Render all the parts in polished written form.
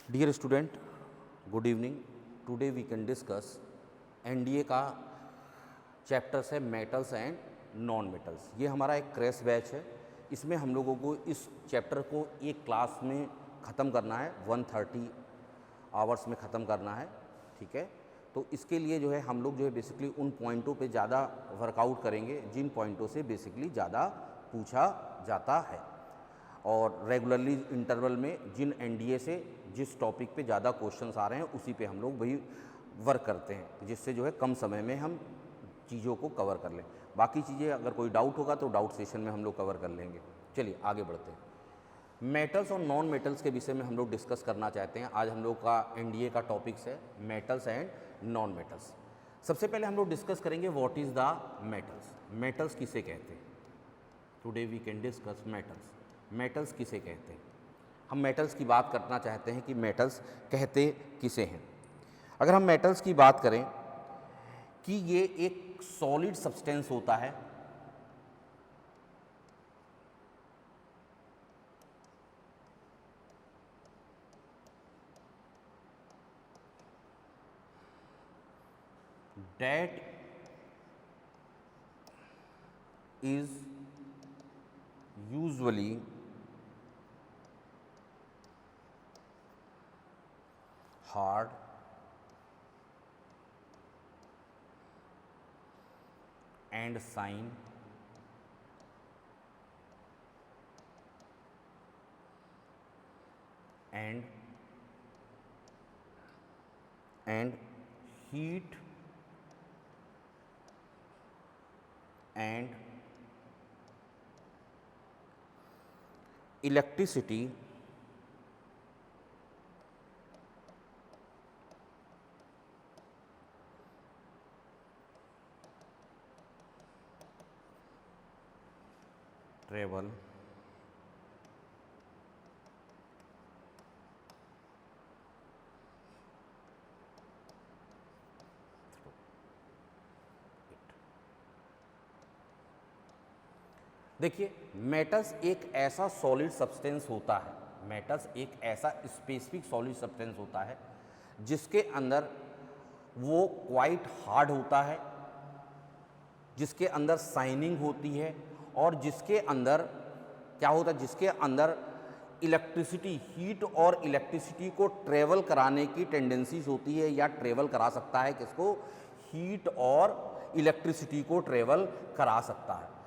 Dear student, good evening. Today we can discuss NDA का chapters है metals and non metals. ये हमारा एक क्रैश बैच है। इसमें हम लोगों को इस चैप्टर को एक क्लास में ख़त्म करना है, 130 आवर्स में ख़त्म करना है। ठीक है, तो इसके लिए जो है हम लोग जो है बेसिकली उन पॉइंटों पे ज़्यादा वर्कआउट करेंगे जिन पॉइंटों से बेसिकली ज़्यादा पूछा जाता है, और रेगुलरली इंटरवल में जिन एनडीए से जिस टॉपिक पे ज़्यादा क्वेश्चंस आ रहे हैं उसी पे हम लोग वही वर्क करते हैं, जिससे जो है कम समय में हम चीज़ों को कवर कर लें। बाकी चीज़ें अगर कोई डाउट होगा तो डाउट सेशन में हम लोग कवर कर लेंगे। चलिए आगे बढ़ते हैं। मेटल्स और नॉन मेटल्स के विषय में हम लोग डिस्कस करना चाहते हैं। आज हम लोग का एनडीए का टॉपिक्स है मेटल्स एंड नॉन मेटल्स। सबसे पहले हम लोग डिस्कस करेंगे what is the metals. Metals किसे कहते हैं? Today we can discuss metals. Metals किसे कहते हैं? हम मेटल्स की बात करना चाहते हैं कि मेटल्स कहते किसे हैं। अगर हम मेटल्स की बात करें कि ये एक सॉलिड सब्सटेंस होता है, that is usually hard and shine and heat and electricity travel देखिए, मेटल्स एक ऐसा सॉलिड सब्सटेंस होता है, मेटल्स एक ऐसा स्पेसिफिक सॉलिड सब्सटेंस होता है जिसके अंदर वो क्वाइट हार्ड होता है, जिसके अंदर शाइनिंग होती है, और जिसके अंदर क्या होता है, जिसके अंदर इलेक्ट्रिसिटी, हीट और इलेक्ट्रिसिटी को ट्रेवल कराने की टेंडेंसीज होती है, या ट्रेवल करा सकता है। किसको? हीट और इलेक्ट्रिसिटी को ट्रेवल करा सकता है।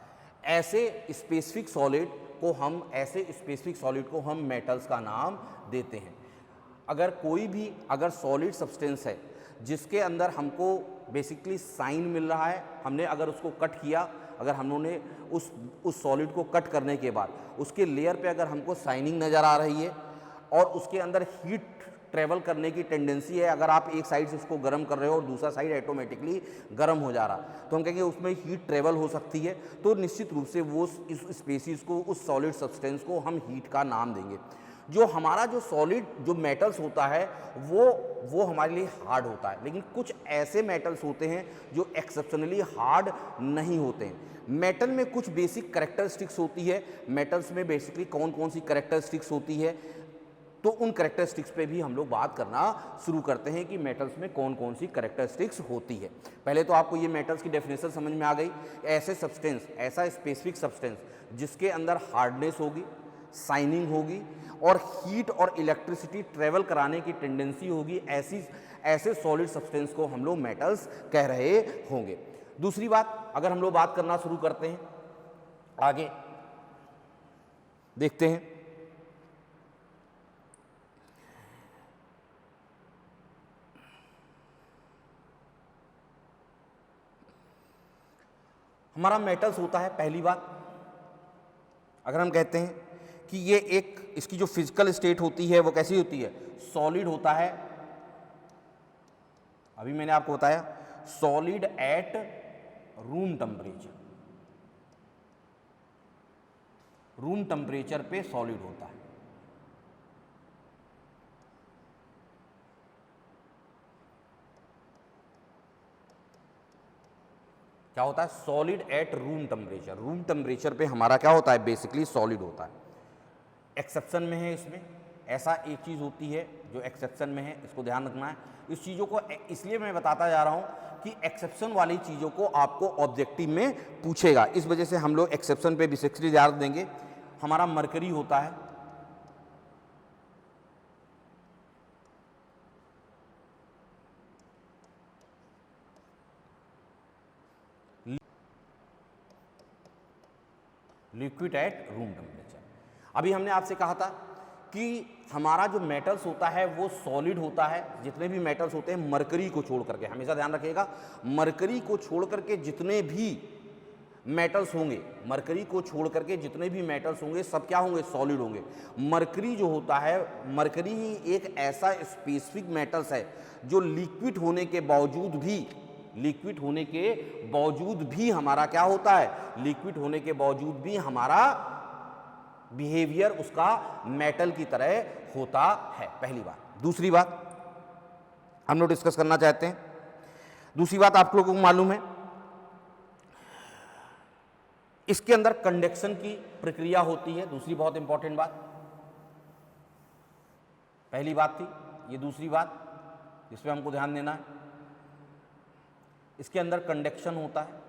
ऐसे स्पेसिफिक सॉलिड को हम मेटल्स का नाम देते हैं। अगर सॉलिड सब्सटेंस है जिसके अंदर हमको बेसिकली साइन मिल रहा है, हमने अगर उसको कट किया, अगर हमने उस सॉलिड को कट करने के बाद उसके लेयर पे अगर हमको शाइनिंग नज़र आ रही है और उसके अंदर हीट ट्रेवल करने की टेंडेंसी है, अगर आप एक साइड से उसको गर्म कर रहे हो और दूसरा साइड ऑटोमेटिकली गर्म हो जा रहा, तो हम कहेंगे उसमें हीट ट्रेवल हो सकती है। तो निश्चित रूप से वो इस स्पेसीज को, उस सॉलिड सब्सटेंस को हम हीट का नाम देंगे। जो हमारा जो मेटल्स होता है वो हमारे लिए हार्ड होता है, लेकिन कुछ ऐसे मेटल्स होते हैं जो एक्सेप्शनली हार्ड नहीं होते हैं। मेटल में कुछ बेसिक कैरेक्टरिस्टिक्स होती है। मेटल्स में बेसिकली कौन कौन सी कैरेक्टरिस्टिक्स होती है, तो उन कैरेक्टरिस्टिक्स पे भी हम लोग बात करना शुरू करते हैं कि मेटल्स में कौन कौन सी कैरेक्टरिस्टिक्स होती है। पहले तो आपको ये मेटल्स की डेफिनेशन समझ में आ गई। ऐसा स्पेसिफिक सब्सटेंस जिसके अंदर हार्डनेस होगी, शाइनिंग होगी और हीट और इलेक्ट्रिसिटी ट्रेवल कराने की टेंडेंसी होगी, ऐसे सॉलिड सब्सटेंस को हम लोग मेटल्स कह रहे होंगे। दूसरी बात, अगर हम लोग बात करना शुरू करते हैं, आगे देखते हैं। हमारा मेटल्स होता है, पहली बात अगर हम कहते हैं कि ये इसकी जो फिजिकल स्टेट होती है वो कैसी होती है? सॉलिड होता है। अभी मैंने आपको बताया solid at room temperature, room temperature पे सॉलिड होता है। क्या होता है? Solid at room temperature. Room temperature पे हमारा क्या होता है? बेसिकली सॉलिड होता है। एक्सेप्शन में है इसमें, ऐसा एक चीज़ होती है जो एक्सेप्शन में है, इसको ध्यान रखना है। इस चीज़ों को इसलिए मैं बताता जा रहा हूँ कि एक्सेप्शन वाली चीज़ों को आपको ऑब्जेक्टिव में पूछेगा, इस वजह से हम लोग एक्सेप्शन पे बेसिकली ध्यान देंगे। हमारा मरकरी होता है, लिक्विड एट रूम टेम्परेचर। अभी हमने आपसे कहा था कि हमारा जो मेटल्स होता है वो सॉलिड होता है, जितने भी मेटल्स होते हैं मरकरी को छोड़ करके, हमेशा ध्यान रखिएगा, मरकरी को छोड़ करके जितने भी मेटल्स होंगे, मरकरी को छोड़ करके जितने भी मेटल्स होंगे सब क्या होंगे, सॉलिड होंगे। मरकरी जो होता है, मरकरी ही एक ऐसा स्पेसिफिक मेटल्स है जो लिक्विड होने के बावजूद भी हमारा क्या होता है, लिक्विड होने के बावजूद भी हमारा बिहेवियर उसका मेटल की तरह होता है, पहली बात। दूसरी बात हम लोग डिस्कस करना चाहते हैं, दूसरी बात आप लोगों को मालूम है इसके अंदर कंडक्शन की प्रक्रिया होती है, दूसरी बहुत इंपॉर्टेंट बात। पहली बात थी, ये दूसरी बात जिस पे हमको ध्यान देना है, इसके अंदर कंडक्शन होता है।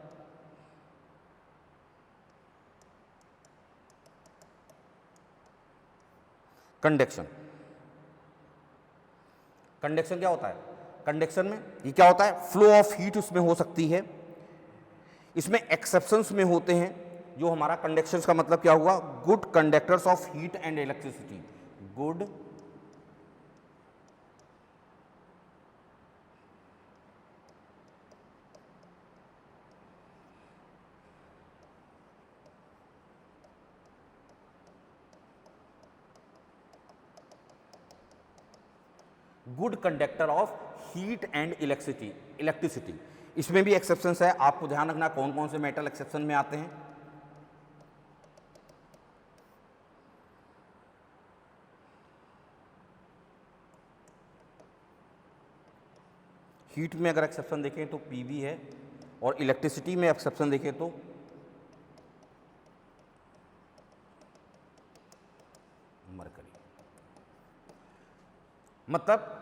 कंडक्शन क्या होता है, कंडक्शन में ये क्या होता है, फ्लो ऑफ हीट उसमें हो सकती है। इसमें एक्सेप्शंस में होते हैं, जो हमारा कंडक्शन का मतलब क्या हुआ, good conductors of heat and electricity, good conductor of heat and electricity. इसमें भी एक्सेप्शंस है, आपको ध्यान रखना कौन कौन से मेटल एक्सेप्शन में आते हैं। हीट में अगर एक्सेप्शन देखें तो पीवी है, और इलेक्ट्रिसिटी में एक्सेप्शन देखें तो मरकरी। मतलब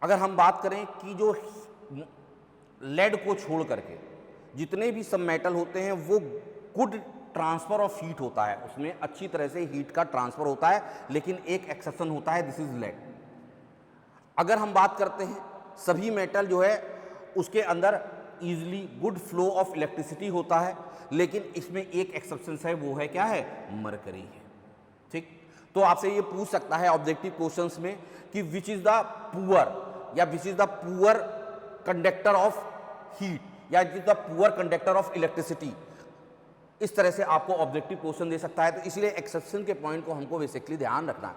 अगर हम बात करें कि जो लेड को छोड़ करके जितने भी सब मेटल होते हैं वो गुड ट्रांसफर ऑफ हीट होता है, उसमें अच्छी तरह से हीट का ट्रांसफर होता है, लेकिन एक एक्सेप्शन होता है, दिस इज लेड। अगर हम बात करते हैं सभी मेटल जो है उसके अंदर easily good flow of electricity होता है, लेकिन इसमें एक एक्सेप्शन है, वो है क्या है, मरकरी है। ठीक, तो आपसे ये पूछ सकता है ऑब्जेक्टिव क्वेश्चंस में कि विच इज द पुअर या which is the poor conductor of heat या which is the poor conductor of electricity. इस तरह से आपको ऑब्जेक्टिव क्वेश्चन दे सकता है, तो इसलिए एक्सेप्शन के पॉइंट को हमको बेसिकली ध्यान रखना है।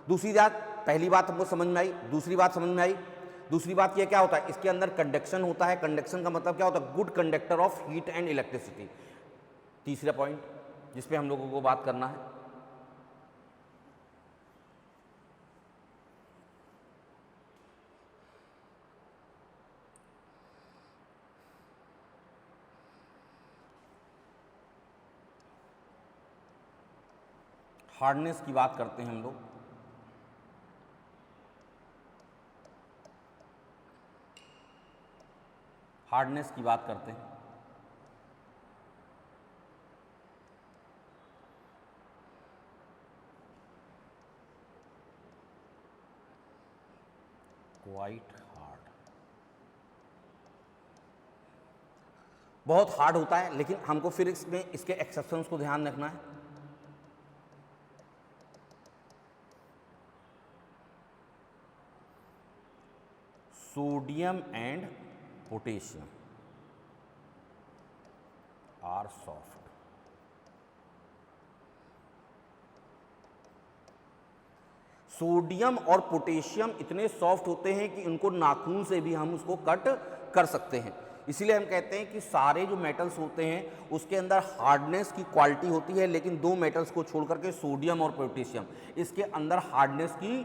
दूसरी बात, पहली बात हमको समझ में आई, दूसरी बात समझ में आई। दूसरी बात ये क्या होता है, इसके अंदर कंडक्शन होता है, कंडक्शन का मतलब क्या होता है, good conductor of heat and electricity. तीसरा पॉइंट जिस पे हम लोगों को बात करना है, हार्डनेस की बात करते हैं हम लोग। हार्डनेस की बात करते हैं। क्वाइट हार्ड, बहुत हार्ड होता है, लेकिन हमको फिर इसमें इसके एक्सेप्शंस को ध्यान रखना है। Sodium and potassium are soft. Sodium और पोटेशियम इतने सॉफ्ट होते हैं कि इनको नाखून से भी हम उसको कट कर सकते हैं। इसीलिए हम कहते हैं कि सारे जो मेटल्स होते हैं उसके अंदर हार्डनेस की क्वालिटी होती है, लेकिन दो मेटल्स को छोड़ करके सोडियम और पोटेशियम, इसके अंदर हार्डनेस की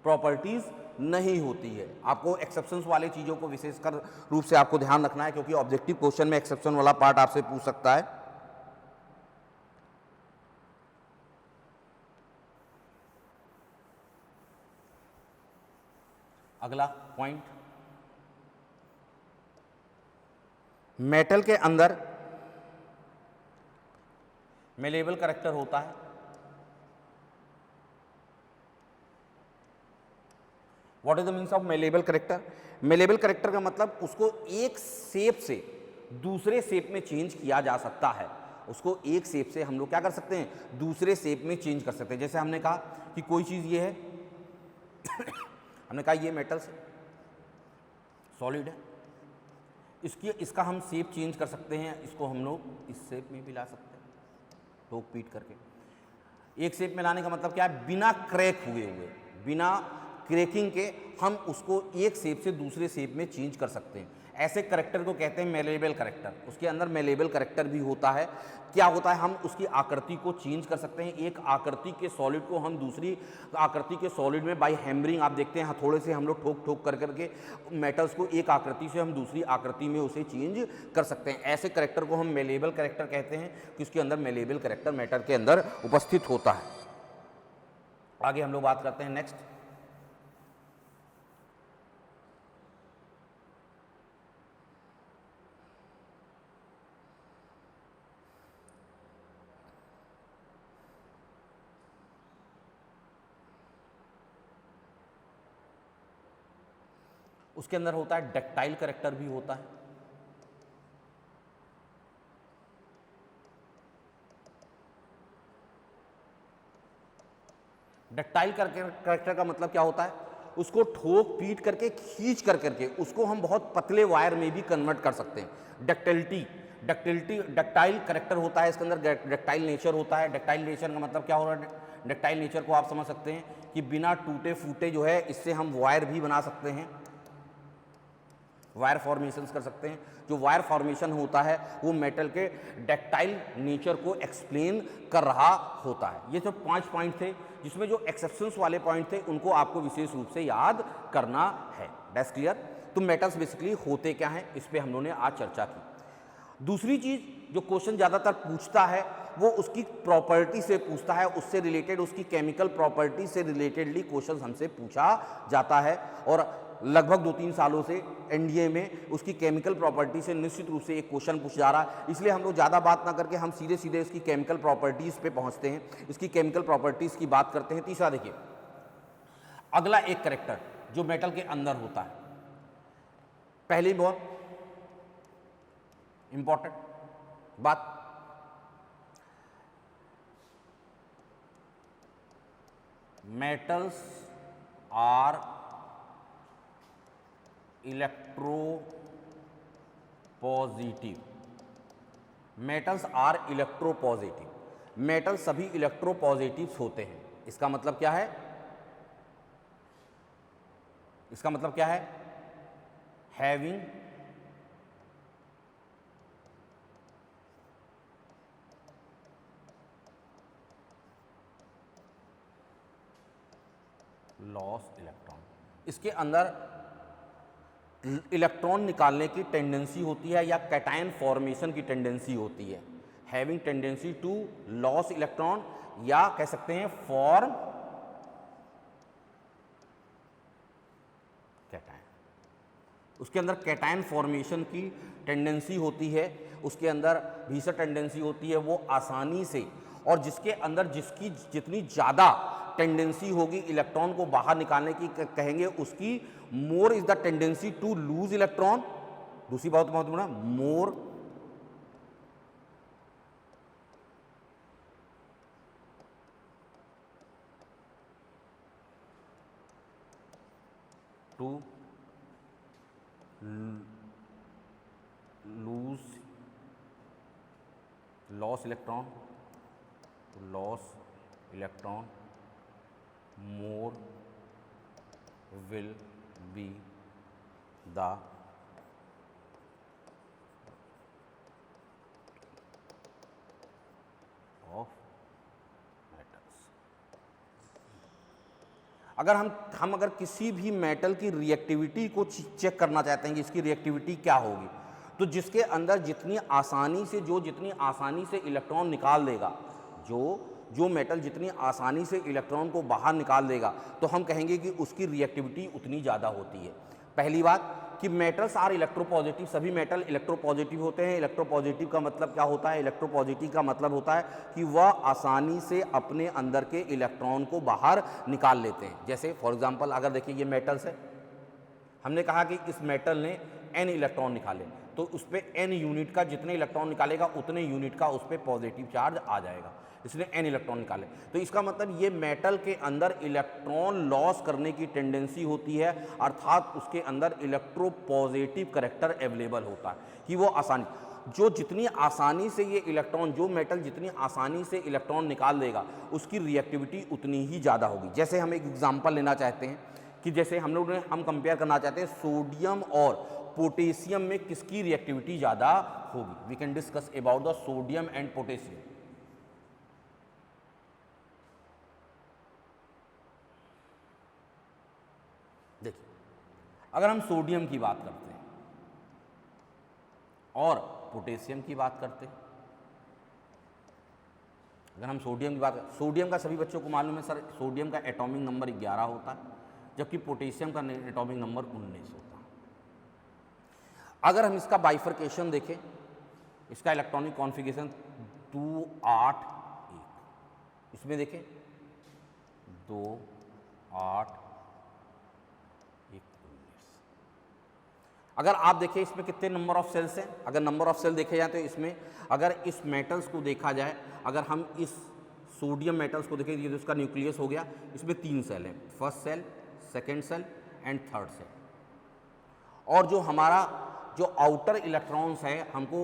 प्रॉपर्टीज नहीं होती है। आपको एक्सेप्शंस वाले चीज़ों को विशेषकर रूप से आपको ध्यान रखना है, क्योंकि ऑब्जेक्टिव क्वेश्चन में एक्सेप्शन वाला पार्ट आपसे पूछ सकता है। अगला पॉइंट, मेटल के अंदर मेलेबल कैरेक्टर होता है। What is the means of malleable character? Malleable character का मतलब उसको एक शेप से दूसरे शेप में चेंज किया जा सकता है। उसको एक शेप से हम लोग क्या कर सकते हैं, दूसरे शेप में चेंज कर सकते हैं। जैसे हमने कहा कि कोई चीज़ ये है हमने कहा ये मेटल से सॉलिड है, इसका हम शेप चेंज कर सकते हैं, इसको हम लोग इस शेप में भी ला सकते हैं, ठोक पीट करके। एक शेप में लाने का मतलब क्या है, बिना क्रैक हुए बिना क्रैकिंग के हम उसको एक शेप से दूसरे शेप में चेंज कर सकते हैं। ऐसे करेक्टर को कहते हैं मेलेबल करेक्टर। उसके अंदर मेलेबल करेक्टर भी होता है। क्या होता है, हम उसकी आकृति को चेंज कर सकते हैं। एक आकृति के सॉलिड को हम दूसरी आकृति के सॉलिड में बाय हैमरिंग, आप देखते हैं हथौड़े से हम लोग ठोक ठोक कर करके मेटल्स को एक आकृति से हम दूसरी आकृति में उसे चेंज कर सकते हैं। ऐसे करेक्टर को हम मेलेबल करेक्टर कहते हैं कि उसके अंदर मेलेबल करेक्टर मैटर के अंदर उपस्थित होता है। आगे हम लोग बात करते हैं नेक्स्ट, उसके अंदर होता है डक्टाइल कैरेक्टर भी होता है। डक्टाइल कैरेक्टर का मतलब क्या होता है, उसको ठोक पीट करके खींच कर करके उसको हम बहुत पतले वायर में भी कन्वर्ट कर सकते हैं। डक्टाइल कैरेक्टर होता है, इसके अंदर डक्टाइल नेचर होता है। डक्टाइल नेचर का मतलब क्या हो रहा है, डक्टाइल नेचर को आप समझ सकते हैं कि बिना टूटे फूटे जो है इससे हम वायर भी बना सकते हैं, वायर फॉर्मेशन कर सकते हैं। जो वायर फॉर्मेशन होता है वो मेटल के डक्टाइल नेचर को एक्सप्लेन कर रहा होता है। ये जो 5 पॉइंट थे, जिसमें जो एक्सेप्शंस वाले पॉइंट थे उनको आपको विशेष रूप से याद करना है। That's clear. तो मेटल्स बेसिकली होते क्या हैं, इस पे हम लोगों ने आज चर्चा की। दूसरी चीज जो क्वेश्चन ज़्यादातर पूछता है वो उसकी प्रॉपर्टी से पूछता है, उससे रिलेटेड उसकी केमिकल प्रॉपर्टी से रिलेटेडली क्वेश्चन हमसे पूछा जाता है। और लगभग 2-3 सालों से एनडीए में उसकी केमिकल प्रॉपर्टी से निश्चित रूप से एक क्वेश्चन पूछा जा रहा है। इसलिए हम लोग ज़्यादा बात ना करके हम सीधे सीधे इसकी केमिकल प्रॉपर्टीज़ पे पहुंचते हैं, इसकी केमिकल प्रॉपर्टीज़ की बात करते हैं। तीसरा देखिए, अगला एक कैरेक्टर जो मेटल के अंदर होता है, पहली बहुत इंपॉर्टेंट बात, metals are electropositive. Metals are electropositive. Metal सभी इलेक्ट्रोपॉजिटिव्स होते हैं। इसका मतलब क्या है, इसका मतलब क्या है, हैविंग लॉस इलेक्ट्रॉन। इसके अंदर इलेक्ट्रॉन निकालने की टेंडेंसी होती है या कैटायन फॉर्मेशन की टेंडेंसी होती है। Having tendency to loss electron, या कह सकते हैं फॉर्म कैटायन। उसके अंदर कैटायन फॉर्मेशन की टेंडेंसी होती है, उसके अंदर भीषण टेंडेंसी होती है। वो आसानी से, और जिसके अंदर जिसकी जितनी ज़्यादा टेंडेंसी होगी इलेक्ट्रॉन को बाहर निकालने की, कहेंगे उसकी more is the tendency to lose electron. दूसरी बात महत्वपूर्ण, more to lose loss electron, loss electron more will be the of metals। अगर किसी भी मेटल की रिएक्टिविटी को चेक करना चाहते हैं कि इसकी रिएक्टिविटी क्या होगी, तो जिसके अंदर जितनी आसानी से इलेक्ट्रॉन निकाल देगा, जो जो मेटल जितनी आसानी से इलेक्ट्रॉन को बाहर निकाल देगा तो हम कहेंगे कि उसकी रिएक्टिविटी उतनी ज़्यादा होती है। पहली बात कि मेटल्स आर इलेक्ट्रोपॉजिटिव, सभी मेटल इलेक्ट्रोपॉजिटिव होते हैं। इलेक्ट्रोपॉजिटिव का मतलब क्या होता है? इलेक्ट्रोपॉजिटिव का मतलब होता है कि वह आसानी से अपने अंदर के इलेक्ट्रॉन को बाहर निकाल लेते हैं। जैसे फॉर एग्जांपल अगर देखिए ये मेटल्स है, हमने कहा कि इस मेटल ने n इलेक्ट्रॉन निकाले, तो उस पर n यूनिट का जितने इलेक्ट्रॉन निकालेगा उतने यूनिट का उस पर पॉजिटिव चार्ज आ जाएगा, इसने n इलेक्ट्रॉन निकाले। तो इसका मतलब ये मेटल के अंदर इलेक्ट्रॉन लॉस करने की टेंडेंसी होती है, अर्थात उसके अंदर इलेक्ट्रोपॉजिटिव करैक्टर अवेलेबल होता है कि वो जितनी आसानी से ये इलेक्ट्रॉन, जो मेटल जितनी आसानी से इलेक्ट्रॉन निकाल देगा उसकी रिएक्टिविटी उतनी ही ज़्यादा होगी। जैसे हम एक एग्जाम्पल लेना चाहते हैं कि जैसे हम कंपेयर करना चाहते हैं सोडियम और पोटेशियम में किसकी रिएक्टिविटी ज़्यादा होगी। We can discuss about the sodium and potassium. देखिए, अगर हम सोडियम की बात करते हैं और पोटेशियम की बात करते हैं, अगर हम सोडियम की बात, सोडियम का सभी बच्चों को मालूम है सर, सोडियम का एटॉमिक नंबर 11 होता है, जबकि पोटेशियम का एटॉमिक नंबर 19 होता है। अगर हम इसका बाइफर्केशन देखें, इसका इलेक्ट्रॉनिक कॉन्फ़िगरेशन 2 8 1, इसमें देखें 2 8 1 19। अगर आप देखें इसमें कितने नंबर ऑफ सेल्स हैं, अगर नंबर ऑफ सेल देखे जाए तो इसमें अगर इस मेटल्स को देखा जाए, अगर हम इस सोडियम मेटल्स को देखें, ये तो इसका न्यूक्लियस हो गया, इसमें 3 सेल हैं, first cell, second cell and third cell. और जो हमारा जो आउटर इलेक्ट्रॉन्स है, हमको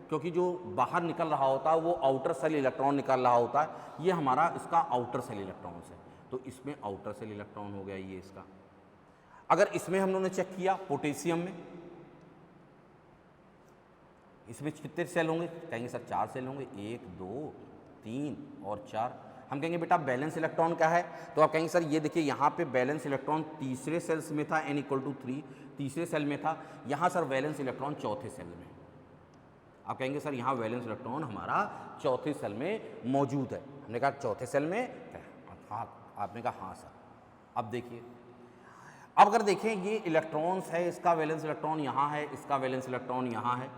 क्योंकि जो बाहर निकल रहा होता है वो आउटर सेल इलेक्ट्रॉन निकल रहा होता है, ये हमारा इसका आउटर सेल इलेक्ट्रॉन्स है, तो इसमें आउटर सेल इलेक्ट्रॉन हो गया ये इसका। अगर इसमें हम लोगों ने चेक किया पोटेशियम में, इसमें कितने सेल होंगे? कहेंगे सर 4 सेल होंगे, 1 2 3 और 4। हम कहेंगे बेटा बैलेंस इलेक्ट्रॉन क्या है? तो आप कहेंगे सर ये देखिए यहाँ पे बैलेंस इलेक्ट्रॉन तीसरे सेल्स में था, n = 3 तीसरे सेल में था। यहाँ सर वैलेंस इलेक्ट्रॉन चौथे सेल में। आप कहेंगे सर यहाँ वैलेंस इलेक्ट्रॉन हमारा चौथे सेल में मौजूद है। हमने कहा चौथे सेल में, हाँ, आपने कहा हाँ सर। अब देखिए, अब अगर देखें ये इलेक्ट्रॉन्स है, इसका वैलेंस इलेक्ट्रॉन यहाँ है, इसका वैलेंस इलेक्ट्रॉन यहाँ है।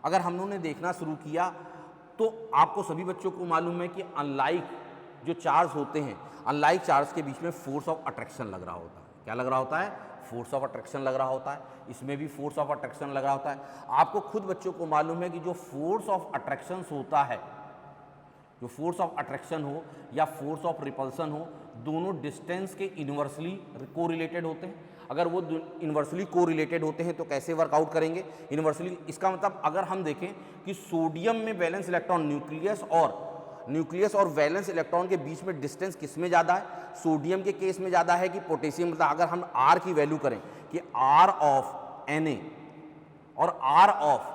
अगर हम लोगों ने देखना शुरू किया तो आपको सभी बच्चों को मालूम है कि अनलाइक जो चार्ज होते हैं, अनलाइक चार्ज के बीच में फोर्स ऑफ अट्रैक्शन लग रहा होता है। क्या लग रहा होता है? फोर्स ऑफ अट्रैक्शन लग रहा होता है। इसमें भी फोर्स ऑफ अट्रैक्शन लग रहा होता है। आपको खुद बच्चों को मालूम है कि जो फोर्स ऑफ अट्रैक्शन होता है, जो फोर्स ऑफ अट्रैक्शन हो या फोर्स ऑफ रिपल्सन हो, दोनों डिस्टेंस के इन्वर्सली कोरिलेटेड होते हैं। अगर वो इन्वर्सली कोरिलेटेड होते हैं तो कैसे वर्कआउट करेंगे? इन्वर्सली, इसका मतलब अगर हम देखें कि सोडियम में वैलेंस इलेक्ट्रॉन, न्यूक्लियस और वैलेंस इलेक्ट्रॉन के बीच में डिस्टेंस किस में ज़्यादा है? सोडियम के केस में ज़्यादा है कि पोटेशियम? मतलब अगर हम R की वैल्यू करें कि R ऑफ Na और R ऑफ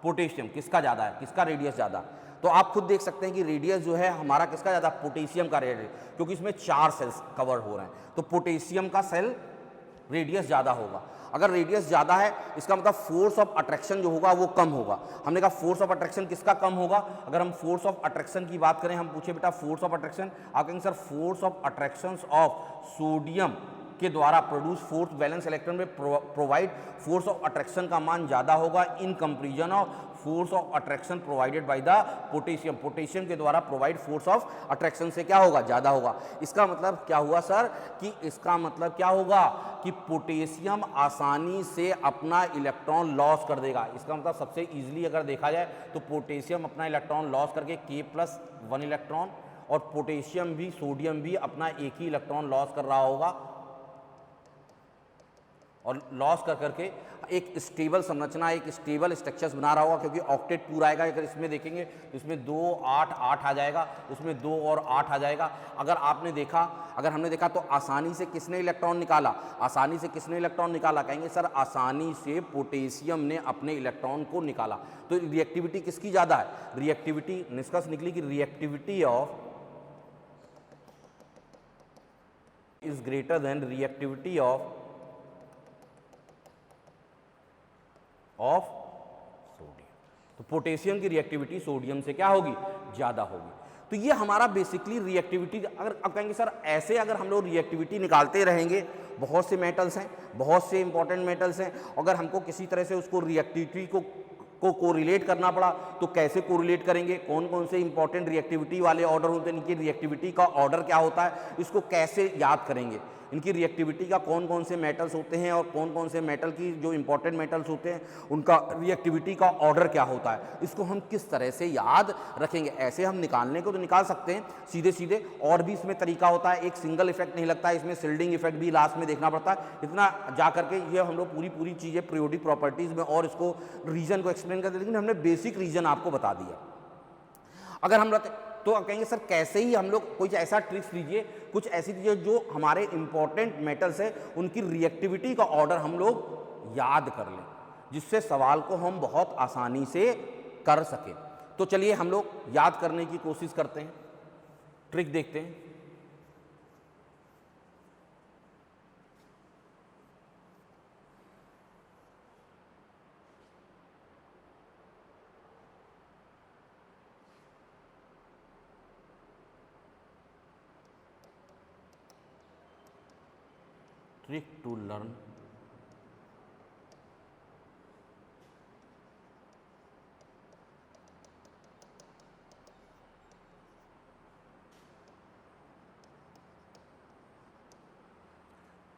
पोटेशियम किसका ज़्यादा है, किसका रेडियस ज़्यादा, तो आप खुद देख सकते हैं कि रेडियस जो है हमारा किसका ज़्यादा? पोटेशियम का रेडियस, क्योंकि इसमें 4 सेल्स कवर हो रहे हैं, तो पोटेशियम का सेल रेडियस ज़्यादा होगा। अगर रेडियस ज़्यादा है इसका मतलब फोर्स ऑफ अट्रैक्शन जो होगा वो कम होगा। हमने कहा फोर्स ऑफ अट्रैक्शन किसका कम होगा? अगर हम फोर्स ऑफ अट्रैक्शन की बात करें, हम पूछे बेटा फोर्स ऑफ अट्रैक्शन, आप कहेंगे sir force of attraction of sodium के द्वारा प्रोड्यूस फोर्स वैलेंस इलेक्ट्रॉन में प्रोवाइड फोर्स ऑफ अट्रैक्शन का मान ज़्यादा होगा in comparison of force of attraction provided by the potassium. Potassium के द्वारा प्रोवाइड फोर्स ऑफ अट्रैक्शन से क्या होगा? ज़्यादा होगा। इसका मतलब क्या हुआ सर कि इसका मतलब क्या होगा कि पोटेशियम आसानी से अपना इलेक्ट्रॉन लॉस कर देगा। इसका मतलब सबसे ईजिली अगर देखा जाए तो पोटेशियम अपना इलेक्ट्रॉन लॉस करके K+1 इलेक्ट्रॉन, और पोटेशियम भी, सोडियम भी अपना एक ही इलेक्ट्रॉन लॉस कर रहा होगा, और लॉस कर करके एक स्टेबल संरचना, एक स्टेबल स्ट्रक्चर्स बना रहा होगा, क्योंकि ऑक्टेट पूरा आएगा। अगर इसमें देखेंगे तो इसमें 2 8 8 आ जाएगा, उसमें 2 और 8 आ जाएगा। अगर हमने देखा तो आसानी से किसने इलेक्ट्रॉन निकाला? आसानी से किसने इलेक्ट्रॉन निकाला? कहेंगे सर आसानी से पोटेशियम ने अपने इलेक्ट्रॉन को निकाला। तो रिएक्टिविटी किसकी ज़्यादा है? रिएक्टिविटी निष्कर्ष निकली कि reactivity of is greater than reactivity of sodium. तो पोटेशियम की रिएक्टिविटी सोडियम से क्या होगी? ज़्यादा होगी। तो ये हमारा बेसिकली रिएक्टिविटी, अगर आप कहेंगे सर ऐसे अगर हम लोग रिएक्टिविटी निकालते रहेंगे, बहुत से मेटल्स हैं, बहुत से इंपॉर्टेंट मेटल्स हैं, अगर हमको किसी तरह से उसको रिएक्टिविटी को कोरिलेट करना पड़ा तो कैसे कोरिलेट करेंगे, कौन कौन से इंपॉर्टेंट रिएक्टिविटी वाले ऑर्डर होते हैं, इनकी रिएक्टिविटी का ऑर्डर क्या होता है, इसको कैसे याद करेंगे, इनकी रिएक्टिविटी का कौन कौन से मेटल्स होते हैं और कौन कौन से मेटल की जो इंपॉर्टेंट मेटल्स होते हैं उनका रिएक्टिविटी का ऑर्डर क्या होता है, इसको हम किस तरह से याद रखेंगे। ऐसे हम निकालने को तो निकाल सकते हैं सीधे सीधे, और भी इसमें तरीका होता है, एक सिंगल इफेक्ट नहीं लगता है, इसमें शिल्डिंग इफेक्ट भी लास्ट में देखना पड़ता है। इतना जा करके ये हम लोग पूरी चीज़ें पीरियोडिक प्रॉपर्टीज़ में और इसको रीजन को एक्सप्लेन करते, लेकिन हमने बेसिक रीजन आपको बता दिया। अगर हम तो आप कहेंगे सर कैसे ही हम लोग कोई ऐसा ट्रिक्स लीजिए, कुछ ऐसी चीज़ें जो हमारे इंपॉर्टेंट मेटल्स है उनकी रिएक्टिविटी का ऑर्डर हम लोग याद कर लें, जिससे सवाल को हम बहुत आसानी से कर सकें। तो चलिए हम लोग याद करने की कोशिश करते हैं, ट्रिक देखते हैं।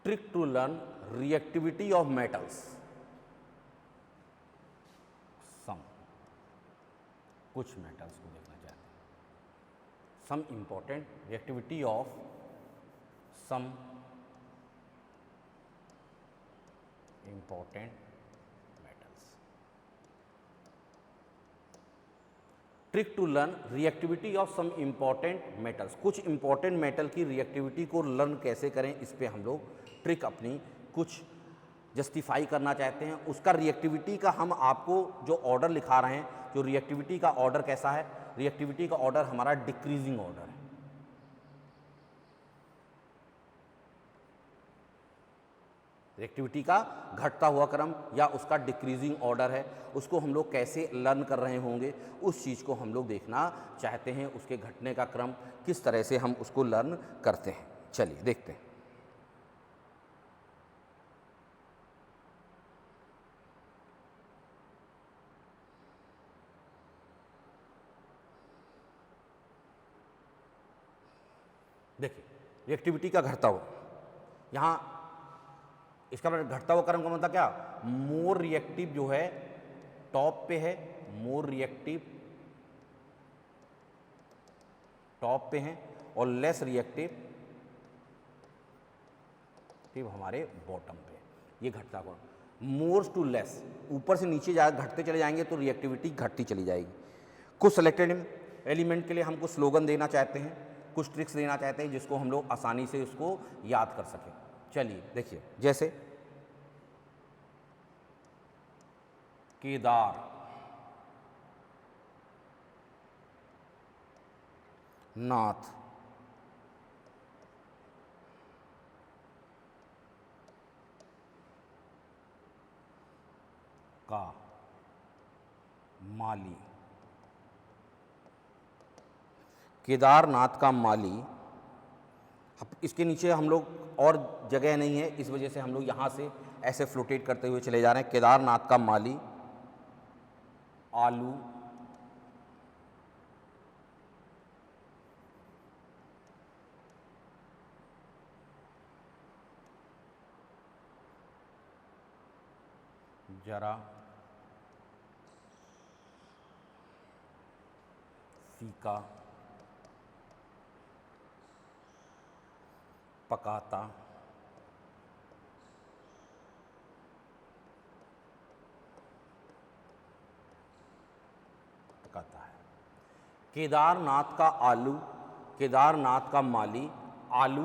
Trick to learn reactivity of metals सम, कुछ मेटल्स को देखना चाहते हैं, some important reactivity of some important metals. Trick to learn reactivity of some important metals, कुछ इंपॉर्टेंट मेटल की रिएक्टिविटी को लर्न कैसे करें, इस पे हम लोग ट्रिक अपनी कुछ जस्टिफाई करना चाहते हैं। उसका रिएक्टिविटी का हम आपको जो ऑर्डर लिखा रहे हैं, जो रिएक्टिविटी का ऑर्डर कैसा है, रिएक्टिविटी का ऑर्डर हमारा डिक्रीजिंग ऑर्डर है। रिएक्टिविटी का घटता हुआ क्रम या उसका डिक्रीजिंग ऑर्डर है, उसको हम लोग कैसे लर्न कर रहे होंगे, उस चीज़ को हम लोग देखना चाहते हैं, उसके घटने का क्रम किस तरह से हम उसको लर्न करते हैं। चलिए देखते हैं। देखिए रिएक्टिविटी का घटता हुआ, यहाँ इसका मतलब घटता हुआ क्रम का मतलब क्या, मोर रिएक्टिव जो है टॉप पे है, मोर रिएक्टिव टॉप पे है और लेस रिएक्टिव हमारे बॉटम पे, ये घटता हुआ। मोर टू लेस, ऊपर से नीचे जा घटते चले जाएंगे तो रिएक्टिविटी घटती चली जाएगी। कुछ सेलेक्टेड एलिमेंट के लिए हम कुछ स्लोगन देना चाहते हैं, कुछ ट्रिक्स देना चाहते हैं जिसको हम लोग आसानी से उसको याद कर सकें। चलिए देखिए, जैसे केदार नाथ का माली, केदारनाथ का माली। अब इसके नीचे हम लोग और जगह नहीं है, इस वजह से हम लोग यहाँ से ऐसे फ्लोटेट करते हुए चले जा रहे हैं। केदारनाथ का माली आलू जरा फीका पकाता है। केदारनाथ का आलू, केदारनाथ का माली आलू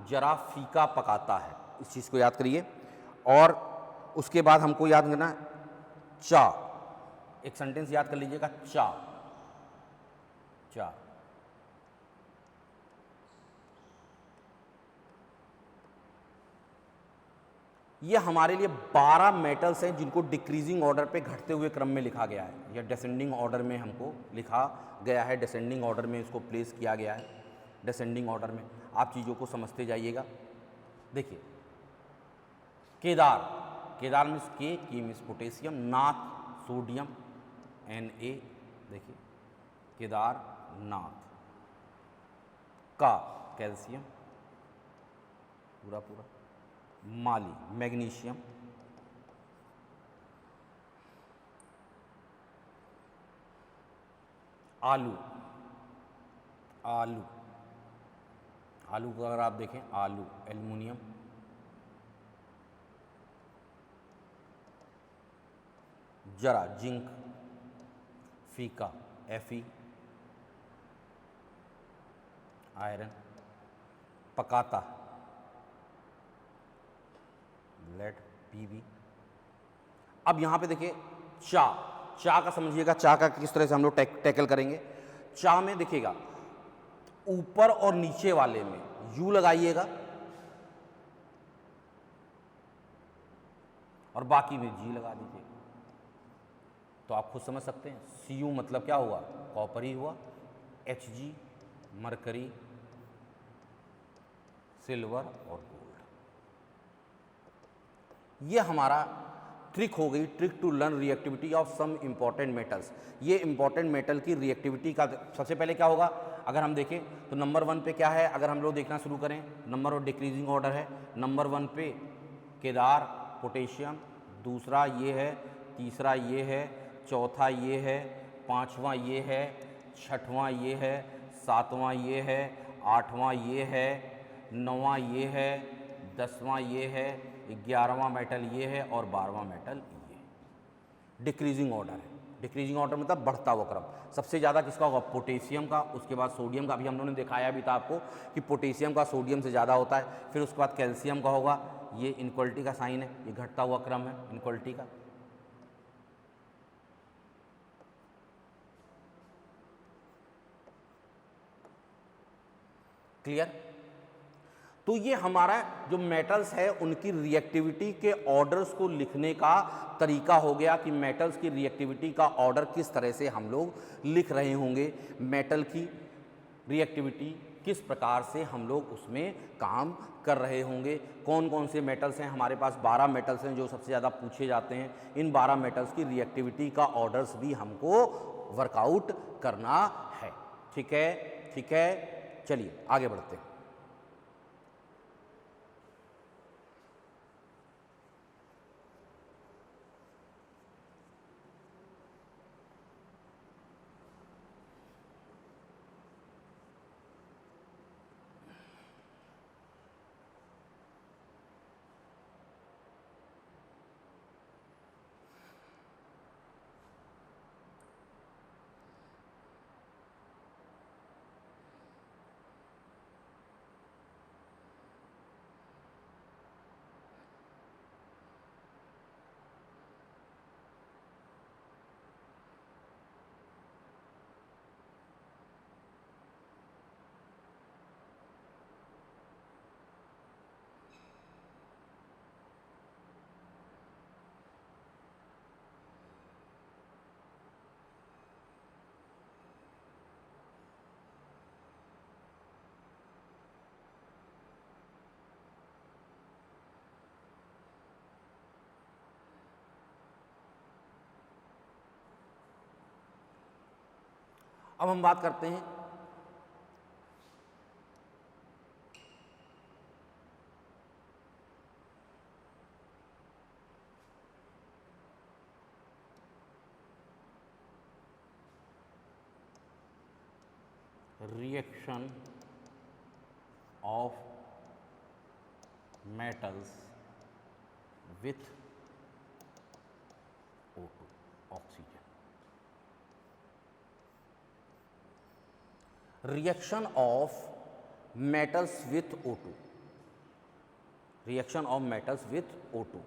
जरा फीका पकाता है, इस चीज़ को याद करिए। और उसके बाद हमको याद करना चा, एक सेंटेंस याद कर लीजिएगा, चा चा ये हमारे लिए 12 मेटल्स हैं जिनको डिक्रीजिंग ऑर्डर पे घटते हुए क्रम में लिखा गया है, या डिसेंडिंग ऑर्डर में हमको लिखा गया है, डिसेंडिंग ऑर्डर में इसको प्लेस किया गया है, डिसेंडिंग ऑर्डर में। आप चीज़ों को समझते जाइएगा। देखिए केदार, केदार मीन्स के मीन्स पोटेशियम, नाथ सोडियम Na, देखिए केदार नाथ, का कैल्शियम पूरा पूरा, माली मैग्नीशियम, आलू, आलू आलू को अगर आप देखें, आलू एल्युमिनियम, जरा जिंक, फीका Fe, आयरन, पकाता लेड Pb। अब यहां पे देखिए चा का समझिएगा, चा का किस तरह से हम लोग टैकल करेंगे। चा में देखिएगा ऊपर और नीचे वाले में यू लगाइएगा और बाकी में जी लगा दीजिए, तो आप खुद समझ सकते हैं। Cu मतलब क्या हुआ, कॉपर ही हुआ, Hg मरकरी, सिल्वर और गोल्ड। ये हमारा ट्रिक हो गई, trick to learn reactivity of some important metals. ये इंपॉर्टेंट मेटल की रिएक्टिविटी का सबसे पहले क्या होगा, अगर हम देखें तो नंबर 1 पे क्या है, अगर हम लोग देखना शुरू करें, नंबर और डिक्रीजिंग ऑर्डर है। नंबर 1 पे केदार पोटेशियम, दूसरा ये है, तीसरा ये है, चौथा ये है, पांचवा ये है, छठवां ये है, सातवां ये है, आठवां ये है, नौवां ये है, 10वां ये है, 11वां मेटल ये है और 12वां मेटल ये है। डिक्रीजिंग ऑर्डर है। डिक्रीजिंग ऑर्डर मतलब बढ़ता हुआ क्रम। सबसे ज़्यादा किसका होगा, पोटेशियम का, उसके बाद सोडियम का। अभी हम लोगों ने दिखाया भी था आपको कि पोटेशियम का सोडियम से ज़्यादा होता है। फिर उसके बाद कैल्शियम का होगा, ये इनक्वलिटी का साइन है, ये घटता हुआ क्रम है इनक्वलिटी का। क्लियर। तो ये हमारा जो मेटल्स है उनकी रिएक्टिविटी के ऑर्डर्स को लिखने का तरीका हो गया कि मेटल्स की रिएक्टिविटी का ऑर्डर किस तरह से हम लोग लिख रहे होंगे, मेटल की रिएक्टिविटी किस प्रकार से हम लोग उसमें काम कर रहे होंगे। कौन कौन से मेटल्स हैं हमारे पास, 12 मेटल्स हैं जो सबसे ज़्यादा पूछे जाते हैं। इन 12 मेटल्स की रिएक्टिविटी का ऑर्डर्स भी हमको वर्कआउट करना है। ठीक है, ठीक है, चलिए आगे बढ़ते हैं। अब हम बात करते हैं reaction of metals with O2 oxygen. Reaction of metals with O2, reaction of metals with O2।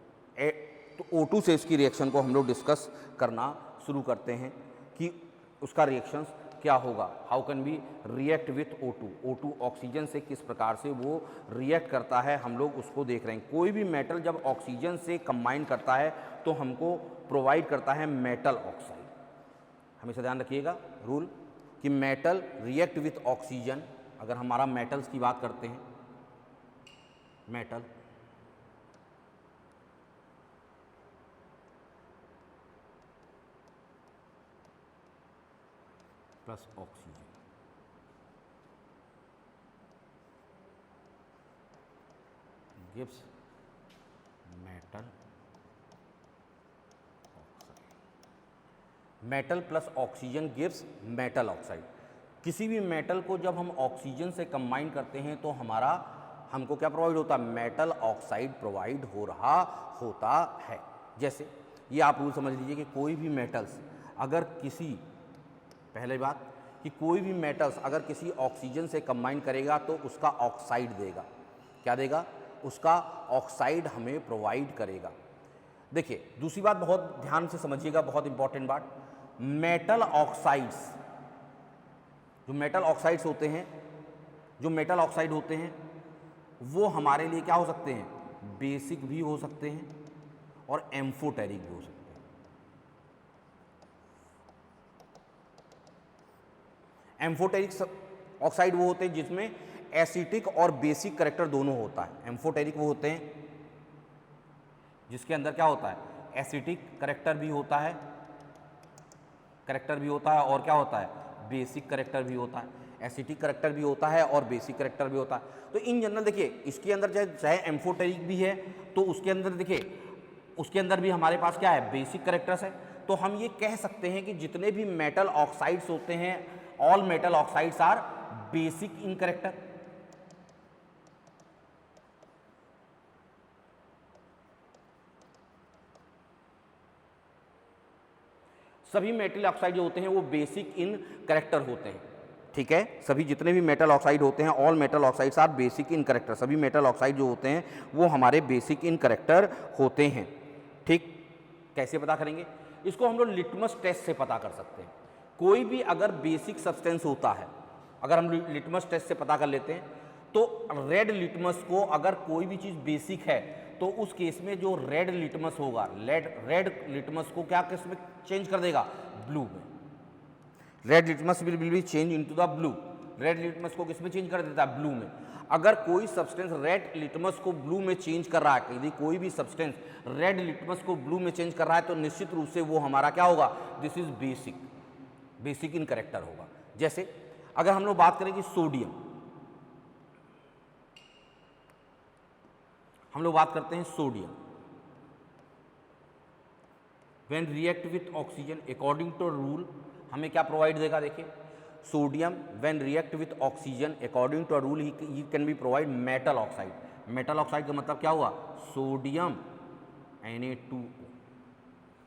तो O2 से इसकी रिएक्शन को हम लोग डिस्कस करना शुरू करते हैं कि उसका रिएक्शंस क्या होगा, how can be react with O2, O2 oxygen से किस प्रकार से वो रिएक्ट करता है, हम लोग उसको देख रहे हैं। कोई भी मेटल जब ऑक्सीजन से कंबाइन करता है तो हमको प्रोवाइड करता है मेटल ऑक्साइड। हमेशा ध्यान रखिएगा रूल कि मेटल रिएक्ट विथ ऑक्सीजन, अगर हमारा मेटल्स की बात करते हैं, metal plus oxygen gives metal oxide. Metal plus oxygen gives metal oxide. किसी भी मेटल को जब हम ऑक्सीजन से कंबाइन करते हैं तो हमको क्या प्रोवाइड होता है, मेटल ऑक्साइड प्रोवाइड हो रहा होता है। जैसे ये आप रूल समझ लीजिए कि कोई भी मेटल्स अगर किसी, पहले बात कि कोई भी मेटल्स अगर किसी ऑक्सीजन से कंबाइन करेगा तो उसका ऑक्साइड देगा। क्या देगा, उसका ऑक्साइड हमें प्रोवाइड करेगा। देखिए दूसरी बात बहुत ध्यान से समझिएगा, बहुत इंपॉर्टेंट बात, मेटल ऑक्साइड्स, जो मेटल ऑक्साइड्स होते हैं, जो मेटल ऑक्साइड होते हैं वो हमारे लिए क्या हो सकते हैं, बेसिक भी हो सकते हैं और एम्फोटेरिक भी हो सकते हैं। एम्फोटेरिक ऑक्साइड वो होते हैं जिसमें एसिटिक और बेसिक करैक्टर दोनों होता है। एम्फोटेरिक वो होते हैं जिसके अंदर क्या होता है, एसिटिक करैक्टर भी होता है, और क्या होता है, बेसिक करैक्टर भी होता है। एसिटिक करैक्टर भी होता है और बेसिक करैक्टर भी होता है। तो इन जनरल देखिए इसके अंदर चाहे एम्फोटेरिक भी है तो उसके अंदर देखिए उसके अंदर भी हमारे पास क्या है, बेसिक करैक्टर्स है। तो हम ये कह सकते हैं कि जितने भी मेटल ऑक्साइड्स होते हैं, all metal oxides are basic in character. सभी मेटल ऑक्साइड जो होते हैं वो बेसिक इन करैक्टर होते हैं। ठीक है, सभी जितने भी मेटल ऑक्साइड होते हैं, all metal oxides are basic in character. सभी मेटल ऑक्साइड जो होते हैं वो हमारे बेसिक इन करैक्टर होते हैं। ठीक, कैसे पता करेंगे इसको, हम लोग लिटमस टेस्ट से पता कर सकते हैं। कोई भी अगर बेसिक सब्सटेंस होता है, अगर हम लिटमस टेस्ट से पता कर लेते हैं तो रेड लिटमस को, अगर कोई भी चीज़ बेसिक है तो उस केस में जो रेड लिटमस होगा, रेड लिटमस को क्या किस में चेंज कर देगा, ब्लू में। Red litmus will be change into the blue. Red litmus को किस में चेंज कर देता है, ब्लू में। अगर कोई सब्सटेंस रेड लिटमस को ब्लू में चेंज कर रहा है, यदि कोई भी सब्सटेंस रेड लिटमस को ब्लू में चेंज कर रहा है तो निश्चित रूप से वो हमारा क्या होगा, this is basic in character होगा। जैसे अगर हम लोग बात करें कि सोडियम, हम लोग बात करते हैं sodium, when react with oxygen according to rule हमें क्या प्रोवाइड देगा, देखिए sodium when react with oxygen according to rule he can be provide metal oxide. Metal oxide का मतलब क्या हुआ, सोडियम Na2O।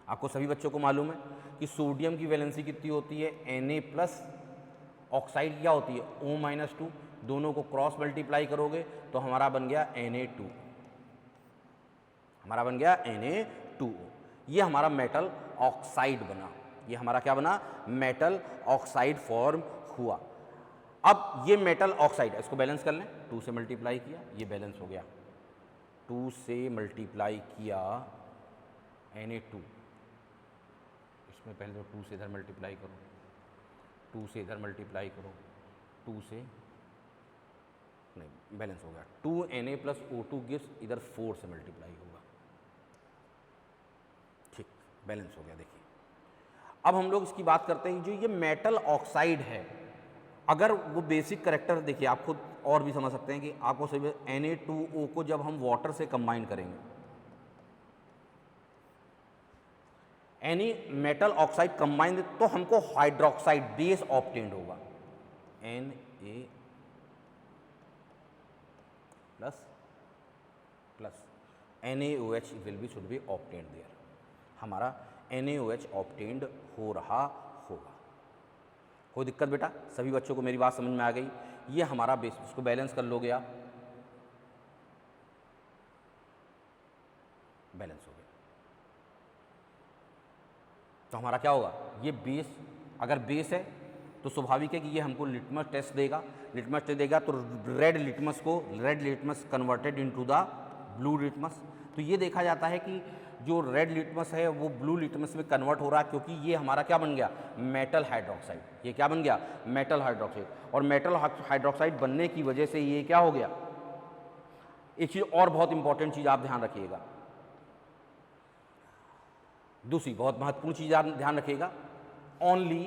आपको सभी बच्चों को मालूम है कि सोडियम की वैलेंसी कितनी होती है, Na प्लस, ऑक्साइड क्या होती है O-2। दोनों को क्रॉस मल्टीप्लाई करोगे तो हमारा बन गया Na2, हमारा बन गया Na2O। ये हमारा मेटल ऑक्साइड बना, ये हमारा क्या बना, मेटल ऑक्साइड फॉर्म हुआ। अब ये मेटल ऑक्साइड, इसको बैलेंस कर लें, 2 से मल्टीप्लाई किया, ये बैलेंस हो गया। 2 से मल्टीप्लाई किया Na2, इसमें पहले तो 2 से इधर मल्टीप्लाई करो, 2 से इधर मल्टीप्लाई करो, 2 से नहीं, बैलेंस हो गया। 2Na प्लस O2 गिव्स, इधर 4 से मल्टीप्लाई होगा। ठीक, बैलेंस हो गया। देखिए अब हम लोग इसकी बात करते हैं, जो ये मेटल ऑक्साइड है, अगर वो बेसिक करैक्टर, देखिए आप खुद और भी समझ सकते हैं कि आपको सभी Na2O को जब हम वाटर से कंबाइन करेंगे, एनी मेटल ऑक्साइड कंबाइन, तो हमको हाइड्रोक्साइड बेस ऑब्टेन्ड होगा, Na plus NaOH will be should be obtained there. हमारा NaOH ऑब्टेन्ड हो रहा होगा। कोई दिक्कत बेटा, सभी बच्चों को मेरी बात समझ में आ गई। ये हमारा बेस, इसको बैलेंस कर लोगे आप, बैलेंस हो गया। तो हमारा क्या होगा, ये बेस, अगर बेस है तो स्वाभाविक है कि ये हमको लिटमस टेस्ट देगा। लिटमस टेस्ट देगा तो red litmus converted into the blue litmus. तो ये देखा जाता है कि जो रेड लिटमस है वो ब्लू लिटमस में कन्वर्ट हो रहा है, क्योंकि ये हमारा क्या बन गया, मेटल हाइड्रोक्साइड। ये क्या बन गया, मेटल हाइड्रोक्साइड। और मेटल हाइड्रोक्साइड बनने की वजह से ये क्या हो गया, एक चीज़ और बहुत इंपॉर्टेंट चीज़ आप ध्यान रखिएगा, दूसरी बहुत महत्वपूर्ण चीज़ आप ध्यान रखिएगा, ओनली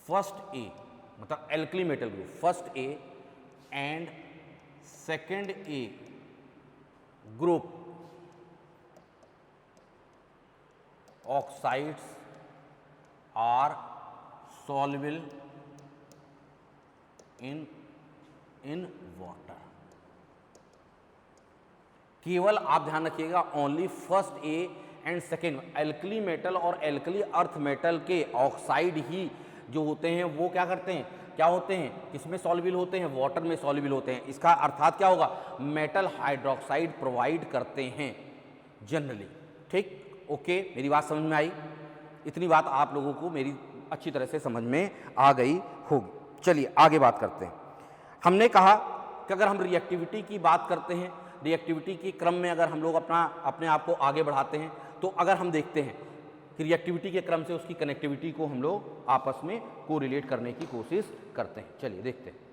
फर्स्ट ए, मतलब alkali metal group first A and second A group oxides are soluble in water। केवल आप ध्यान रखिएगा only first A and second alkali metal और एल्कली अर्थ मेटल के ऑक्साइड ही जो होते हैं वो क्या करते हैं, क्या होते हैं, किसमें सॉल्युबल होते हैं, वाटर में सॉल्युबल होते हैं। इसका अर्थात क्या होगा, मेटल हाइड्रोक्साइड प्रोवाइड करते हैं जनरली। ठीक, ओके, मेरी बात समझ में आई? इतनी बात आप लोगों को मेरी अच्छी तरह से समझ में आ गई होगी। चलिए आगे बात करते हैं। हमने कहा कि अगर हम रिएक्टिविटी की बात करते हैं, रिएक्टिविटी के क्रम में अगर हम लोग अपने आप को आगे बढ़ाते हैं, तो अगर हम देखते हैं कि रिएक्टिविटी के क्रम से उसकी कनेक्टिविटी को हम लोग आपस में कोरिलेट करने की कोशिश करते हैं। चलिए देखते हैं।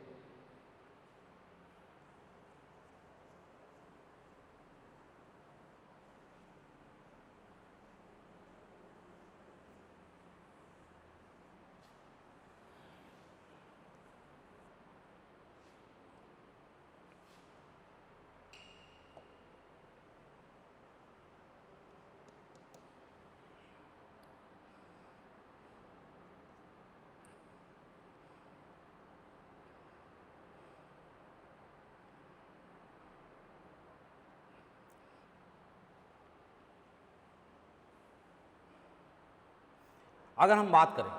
अगर हम बात करें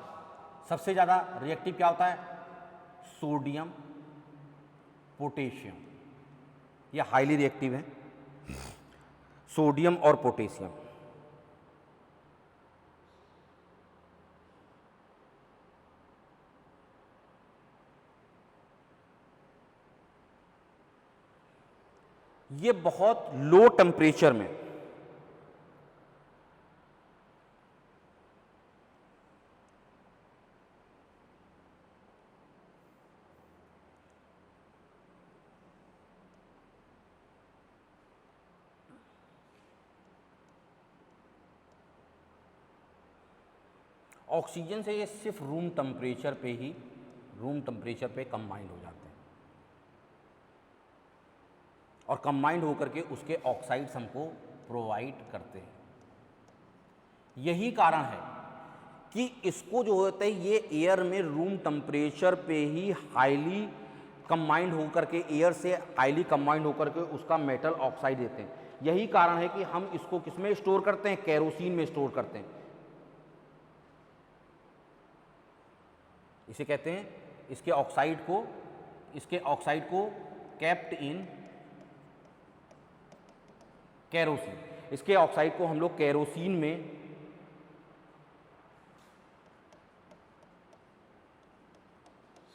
सबसे ज़्यादा रिएक्टिव क्या होता है, सोडियम पोटेशियम, ये हाईली रिएक्टिव है, सोडियम और पोटेशियम। ये बहुत लो टेम्परेचर में ऑक्सीजन से ये सिर्फ रूम टेम्परेचर पे कंबाइंड हो जाते हैं और कंबाइंड होकर के उसके ऑक्साइड्स हमको प्रोवाइड करते हैं। यही कारण है कि इसको जो होता है ये एयर में रूम टेम्परेचर पे ही हाईली कंबाइंड होकर के, एयर से हाईली कंबाइंड होकर के उसका मेटल ऑक्साइड देते हैं। यही कारण है कि हम इसको किसमें स्टोर करते हैं, केरोसिन में स्टोर करते हैं। इसे कहते हैं, इसके ऑक्साइड को कैप्ट इन केरोसिन। इसके ऑक्साइड को हम लोग केरोसिन में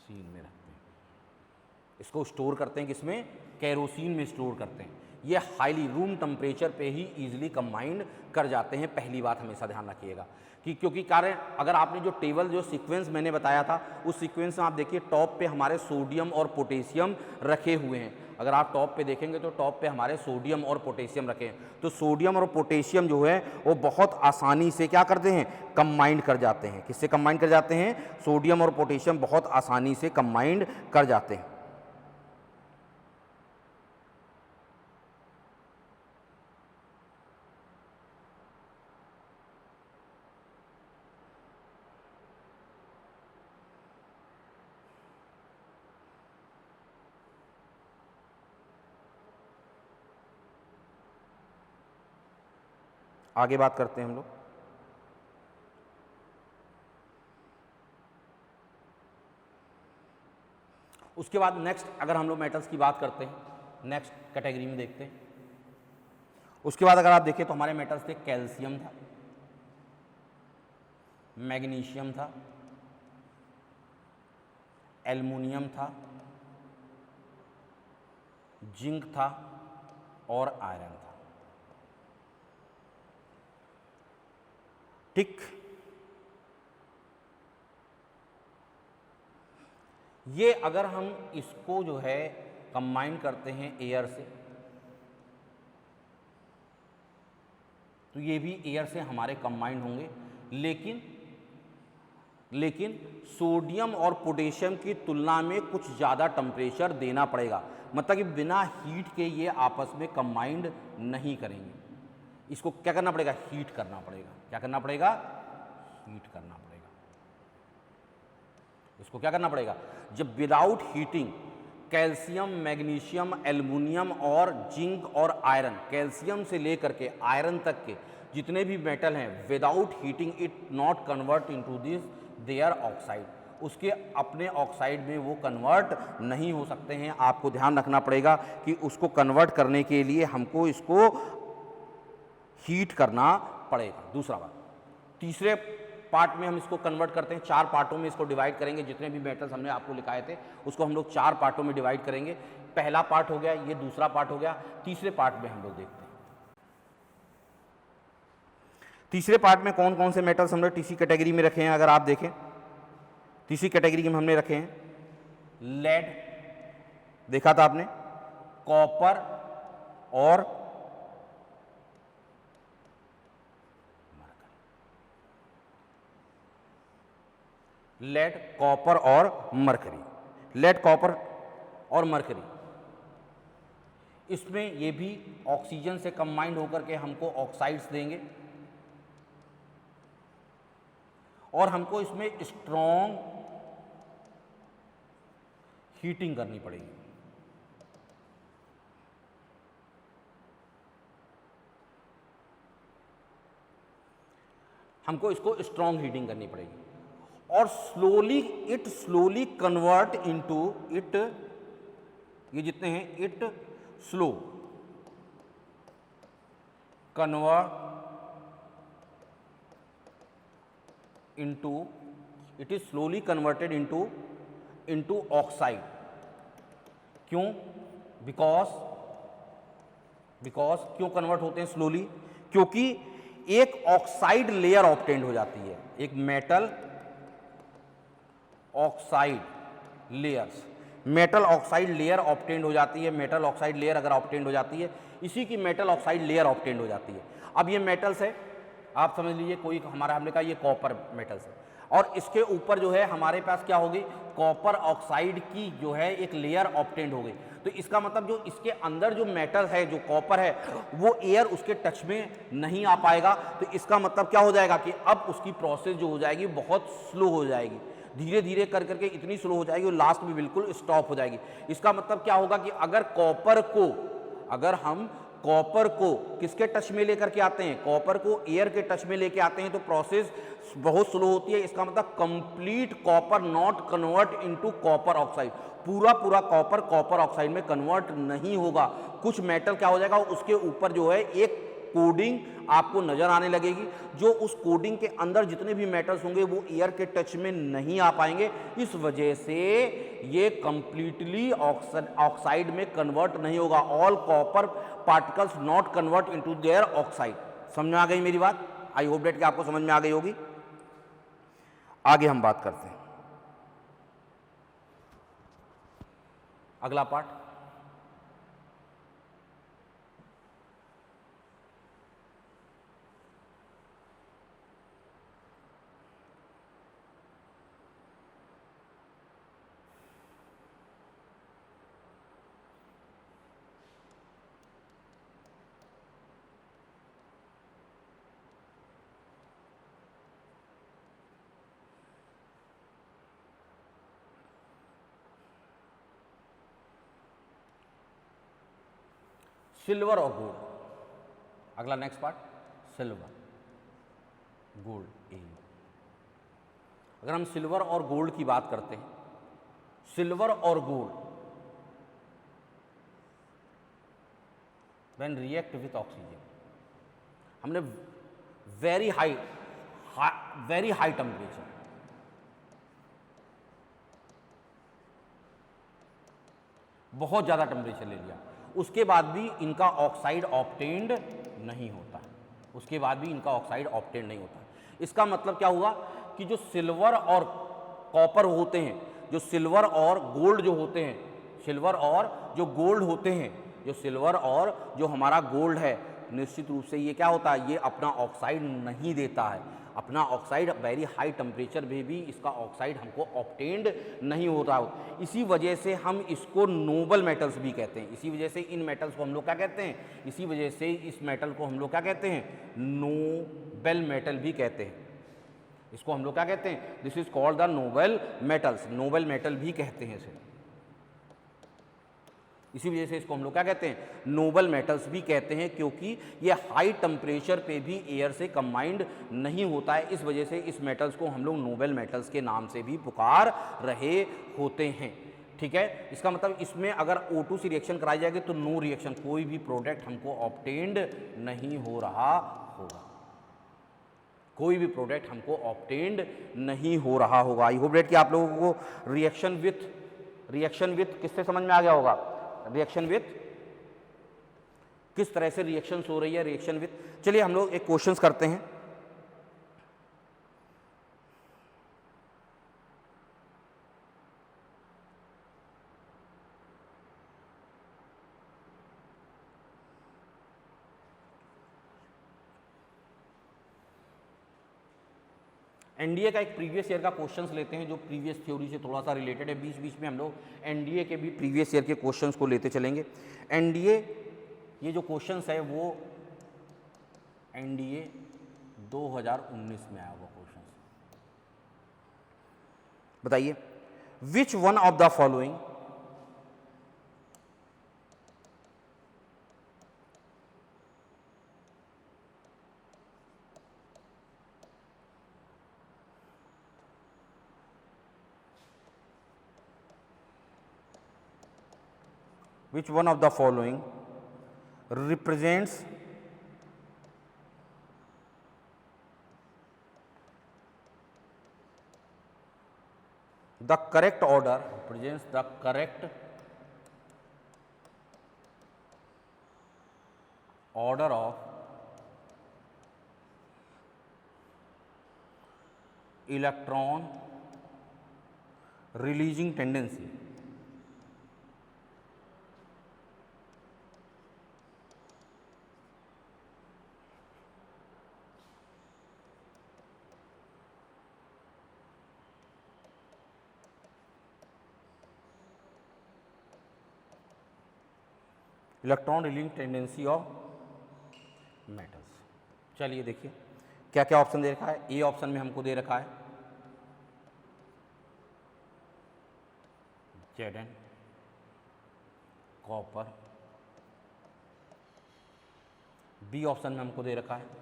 रखते हैं, इसको स्टोर करते हैं, किसमें, केरोसिन में स्टोर करते हैं। ये हाईली रूम टेम्परेचर पे ही इजीली कंबाइंड कर जाते हैं। पहली बात हमेशा ध्यान रखिएगा कि क्योंकि कारण, अगर आपने जो टेबल जो सीक्वेंस मैंने बताया था उस सीक्वेंस में आप देखिए टॉप पे हमारे सोडियम और पोटेशियम रखे हुए हैं। अगर आप टॉप पे देखेंगे तो टॉप पे हमारे सोडियम और पोटेशियम रखे हैं। तो सोडियम और पोटेशियम जो है वो बहुत आसानी से क्या करते हैं, कंबाइंड कर जाते हैं। किससे कंबाइंड कर जाते हैं, सोडियम और पोटेशियम बहुत आसानी से कंबाइंड कर जाते हैं। आगे बात करते हैं हम लोग। उसके बाद नेक्स्ट अगर हम लोग मेटल्स की बात करते हैं, नेक्स्ट कैटेगरी में देखते हैं। उसके बाद अगर आप देखें तो हमारे मेटल्स थे, कैल्शियम था, मैग्नीशियम था, एल्युमिनियम था, जिंक था और आयरन था। ठीक, ये अगर हम इसको जो है कंबाइन करते हैं एयर से, तो ये भी एयर से हमारे कंबाइन होंगे, लेकिन सोडियम और पोटेशियम की तुलना में कुछ ज़्यादा टेम्परेचर देना पड़ेगा, मतलब कि बिना हीट के ये आपस में कंबाइंड नहीं करेंगे। इसको क्या करना पड़ेगा? हीट करना पड़ेगा। क्या करना पड़ेगा? हीट करना पड़ेगा। इसको क्या करना पड़ेगा? जब without heating calcium, magnesium, aluminium और जिंक और आयरन, कैल्शियम से लेकर के आयरन तक के जितने भी मेटल हैं, without heating it not convert into this their oxide, उसके अपने ऑक्साइड में वो कन्वर्ट नहीं हो सकते हैं। आपको ध्यान रखना पड़ेगा कि उसको कन्वर्ट करने के लिए हमको इसको हीट करना पड़ेगा। दूसरा बात, तीसरे पार्ट में हम इसको कन्वर्ट करते हैं, 4 पार्टों में इसको डिवाइड करेंगे। जितने भी मेटल्स हमने आपको लिखाए थे उसको हम लोग 4 पार्टों में डिवाइड करेंगे। पहला पार्ट हो गया, ये दूसरा पार्ट हो गया। तीसरे पार्ट में हम लोग देखते हैं तीसरे पार्ट में कौन कौन से मेटल्स हमने तीसरी कैटेगरी में रखे हैं। अगर आप देखें तीसरी कैटेगरी में हमने रखे हैं लेड, देखा था आपने, कॉपर और लेड, कॉपर और मरकरी। लेड, कॉपर और मरकरी, इसमें ये भी ऑक्सीजन से कंबाइंड होकर के हमको ऑक्साइड्स देंगे और हमको इसमें स्ट्रॉन्ग हीटिंग करनी पड़ेगी। हमको इसको स्ट्रॉन्ग हीटिंग करनी पड़ेगी और स्लोली कन्वर्ट इनटू इट, ये जितने हैं, it slow convert into, it is slowly converted into oxide. क्यों? बिकॉज क्यों कन्वर्ट होते हैं स्लोली? क्योंकि एक ऑक्साइड लेयर ऑब्टेंड हो जाती है, एक metal oxide layers, metal oxide layer obtained हो जाती है। मेटल ऑक्साइड लेयर अगर ऑब्टेंड हो जाती है, इसी की मेटल ऑक्साइड लेयर ऑब्टेंड हो जाती है। अब ये मेटल्स है, आप समझ लीजिए कोई हमारा, हमने कहा ये कॉपर मेटल्स है और इसके ऊपर जो है हमारे पास क्या होगी? कॉपर ऑक्साइड की जो है एक लेयर ऑब्टेंड हो गई। तो इसका मतलब जो इसके अंदर जो मेटल है, जो कॉपर है, वो एयर उसके टच में नहीं आ पाएगा। तो इसका मतलब क्या हो जाएगा कि अब उसकी प्रोसेस जो हो जाएगी बहुत स्लो हो जाएगी, धीरे धीरे कर करके इतनी स्लो हो जाएगी और लास्ट में बिल्कुल स्टॉप हो जाएगी। इसका मतलब क्या होगा कि अगर हम कॉपर को किसके टच में लेकर के आते हैं? कॉपर को एयर के टच में लेके आते हैं तो प्रोसेस बहुत स्लो होती है। इसका मतलब complete copper not convert into copper oxide, पूरा कॉपर ऑक्साइड में कन्वर्ट नहीं होगा। कुछ मेटल क्या हो जाएगा, उसके ऊपर जो है एक कोडिंग आपको नजर आने लगेगी, जो उस कोडिंग के अंदर जितने भी मेटल्स होंगे वो एयर के टच में नहीं आ पाएंगे। इस वजह से ये कंप्लीटली ऑक्साइड में कन्वर्ट नहीं होगा। All copper particles not convert into their oxide. समझ में आ गई मेरी बात? आई होप डेट कि आपको समझ में आ गई होगी। आगे हम बात करते हैं अगला पार्ट, सिल्वर और गोल्ड। अगला नेक्स्ट पार्ट, सिल्वर गोल्ड। अगर हम सिल्वर और गोल्ड की बात करते हैं, सिल्वर और gold when react with oxygen, हमने वेरी हाई टेम्परेचर, बहुत ज़्यादा टेम्परेचर ले लिया, उसके बाद भी इनका ऑक्साइड ऑब्टेन्ड नहीं होता, उसके बाद भी इनका ऑक्साइड ऑब्टेन्ड नहीं होता। इसका मतलब क्या हुआ कि जो सिल्वर और कॉपर होते हैं, जो सिल्वर और गोल्ड जो होते हैं, सिल्वर और जो गोल्ड होते हैं, जो सिल्वर और जो हमारा गोल्ड है, निश्चित रूप से ये क्या होता है, ये अपना ऑक्साइड नहीं देता है, अपना ऑक्साइड वेरी हाई टेम्परेचर में भी इसका ऑक्साइड हमको ऑब्टेन्ड नहीं होता। इसी वजह से हम इसको नोबल मेटल्स भी कहते हैं, इसी वजह से इन मेटल्स को हम लोग क्या कहते हैं, इसी वजह से इस मेटल को हम लोग क्या कहते हैं, नोबल मेटल भी कहते हैं, इसको हम लोग क्या कहते हैं, this is called the noble metals, Nobel metal भी कहते हैं इसे, इसी वजह से इसको हम लोग क्या कहते हैं, नोबल मेटल्स भी कहते हैं, क्योंकि ये हाई टेम्परेचर पे भी एयर से कंबाइंड नहीं होता है, इस वजह से इस मेटल्स को हम लोग नोबल मेटल्स के नाम से भी पुकार रहे होते हैं। ठीक है, इसका मतलब इसमें अगर O2 से रिएक्शन कराई जाएगी तो नो रिएक्शन, कोई भी प्रोडक्ट हमको ऑब्टेन्ड नहीं हो रहा होगा, कोई भी प्रोडक्ट हमको ऑब्टेन्ड नहीं हो रहा होगा। आई होप डेट कि आप लोगों को रिएक्शन विथ किससे समझ में आ गया होगा, रिएक्शन विथ किस तरह से रिएक्शंस हो रही है, रिएक्शन विथ। चलिए हम लोग एक क्वेश्चंस करते हैं। एनडीए का एक प्रीवियस ईयर का क्वेश्चंस लेते हैं जो प्रीवियस थ्योरी से थोड़ा सा रिलेटेड है, बीच बीच में हम लोग एनडीए के भी प्रीवियस ईयर के क्वेश्चंस को लेते चलेंगे। एनडीए ये जो क्वेश्चंस है वो एनडीए 2019 में आया हुआ क्वेश्चंस। बताइए, which one of the following which one of the following represents the correct order, represents the correct order of electron releasing tendency? Electron releasing tendency of metals. चलिए देखिए क्या क्या ऑप्शन दे रखा है। ए ऑप्शन में हमको दे रखा है Zn, कॉपर। बी ऑप्शन में हमको दे रखा है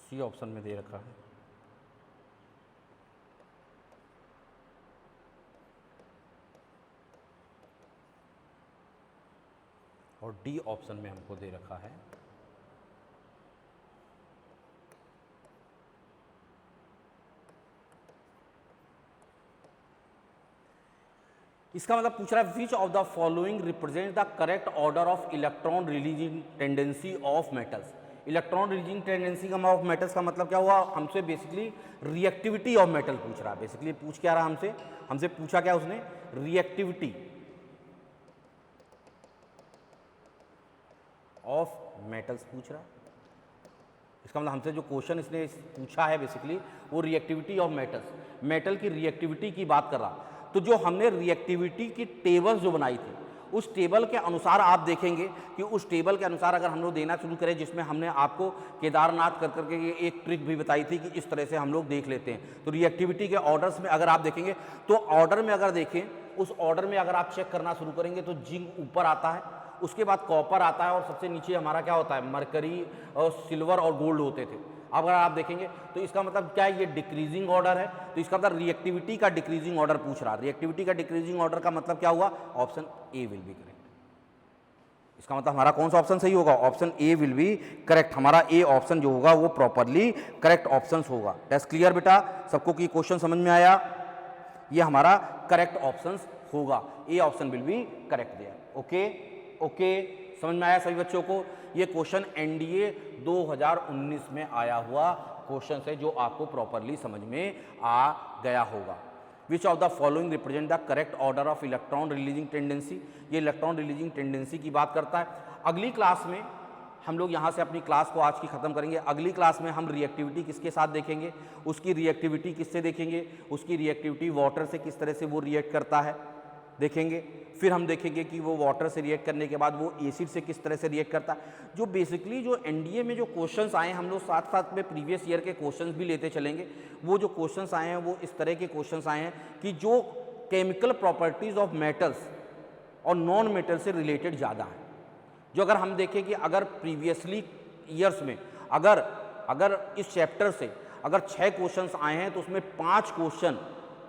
सी ऑप्शन में दे रखा है और डी ऑप्शन में हमको दे रखा है इसका मतलब पूछ रहा है which of the following represent the correct order of electron releasing tendency of metals. Electron releasing tendency का ऑफ मेटल्स का मतलब क्या हुआ, हमसे बेसिकली रिएक्टिविटी ऑफ मेटल पूछ रहा है। बेसिकली पूछ क्या रहा हमसे पूछा क्या उसने, रिएक्टिविटी ऑफ मेटल्स पूछ रहा है। इसका मतलब हमसे जो क्वेश्चन इसने पूछा है बेसिकली वो रिएक्टिविटी ऑफ मेटल्स, मेटल की रिएक्टिविटी की बात कर रहा। तो जो हमने रिएक्टिविटी की टेबल्स जो बनाई थी उस टेबल के अनुसार आप देखेंगे कि उस टेबल के अनुसार अगर हम लोग देना शुरू करें, जिसमें हमने आपको केदारनाथ कर करके ये एक ट्रिक भी बताई थी कि इस तरह से हम लोग देख लेते हैं। तो रिएक्टिविटी के ऑर्डर्स में अगर आप देखेंगे तो ऑर्डर में अगर देखें उस ऑर्डर में अगर आप चेक करना शुरू करेंगे तो जिंक ऊपर आता है, उसके बाद कॉपर आता है और सबसे नीचे हमारा क्या होता है, मरकरी और सिल्वर और गोल्ड होते थे। अब अगर आप देखेंगे तो इसका मतलब क्या है, ये डिक्रीजिंग ऑर्डर है, तो इसका मतलब रिएक्टिविटी का डिक्रीजिंग ऑर्डर पूछ रहा है। रिएक्टिविटी का डिक्रीजिंग ऑर्डर का मतलब क्या हुआ, option A will be correct. इसका मतलब हमारा कौन सा ऑप्शन सही होगा, option A will be correct. हमारा ए ऑप्शन जो होगा वो प्रॉपरली करेक्ट ऑप्शन होगा। टेस्ट क्लियर बेटा सबको, की क्वेश्चन समझ में आया, ये हमारा करेक्ट ऑप्शन होगा, A option will be correct there. Okay okay, समझ में आया सभी बच्चों को। ये क्वेश्चन एनडीए 2019 में आया हुआ क्वेश्चन है जो आपको प्रॉपरली समझ में आ गया होगा। Which of the following represent the correct order of electron releasing tendency, ये इलेक्ट्रॉन रिलीजिंग टेंडेंसी की बात करता है। अगली क्लास में हम लोग यहाँ से अपनी क्लास को आज की ख़त्म करेंगे। अगली क्लास में हम रिएक्टिविटी किसके साथ देखेंगे, उसकी रिएक्टिविटी किससे देखेंगे, उसकी रिएक्टिविटी वाटर से किस तरह से वो रिएक्ट करता है देखेंगे। फिर हम देखेंगे कि वो वाटर से रिएक्ट करने के बाद वो एसिड से किस तरह से रिएक्ट करता है। जो बेसिकली जो एनडीए में जो क्वेश्चंस आए हम लोग साथ साथ में प्रीवियस ईयर के क्वेश्चंस भी लेते चलेंगे। वो जो क्वेश्चंस आए हैं वो इस तरह के क्वेश्चंस आए हैं कि जो केमिकल प्रॉपर्टीज़ ऑफ मेटल्स और नॉन मेटल से रिलेटेड ज़्यादा है। जो अगर हम देखें कि अगर प्रीवियसली ईयर्स में अगर इस चैप्टर से अगर 6 क्वेश्चंस आए हैं तो उसमें 5 क्वेश्चन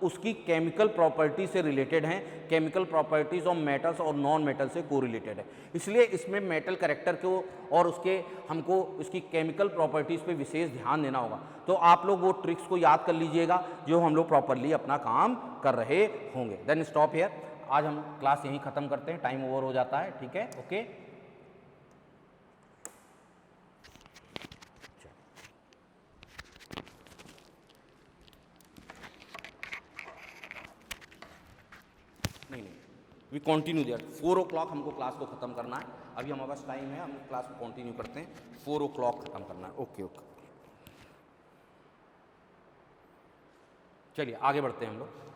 उसकी केमिकल प्रॉपर्टी से रिलेटेड हैं, केमिकल प्रॉपर्टीज ऑफ मेटल्स और नॉन मेटल से कोरिलेटेड है। इसलिए इसमें मेटल कैरेक्टर को और उसके हमको उसकी केमिकल प्रॉपर्टीज़ पे विशेष ध्यान देना होगा। तो आप लोग वो ट्रिक्स को याद कर लीजिएगा जो हम लोग प्रॉपरली अपना काम कर रहे होंगे। देन स्टॉप हियर, आज हम क्लास यहीं ख़त्म करते हैं, टाइम ओवर हो जाता है। ठीक है, ओके। नहीं वी कंटिन्यू देयर। 4 o'clock हमको क्लास को ख़त्म करना है। अभी हमारे पास टाइम है, हम क्लास को कंटिन्यू करते हैं। 4 o'clock ख़त्म करना है। ओके ओके, चलिए आगे बढ़ते हैं हम लोग।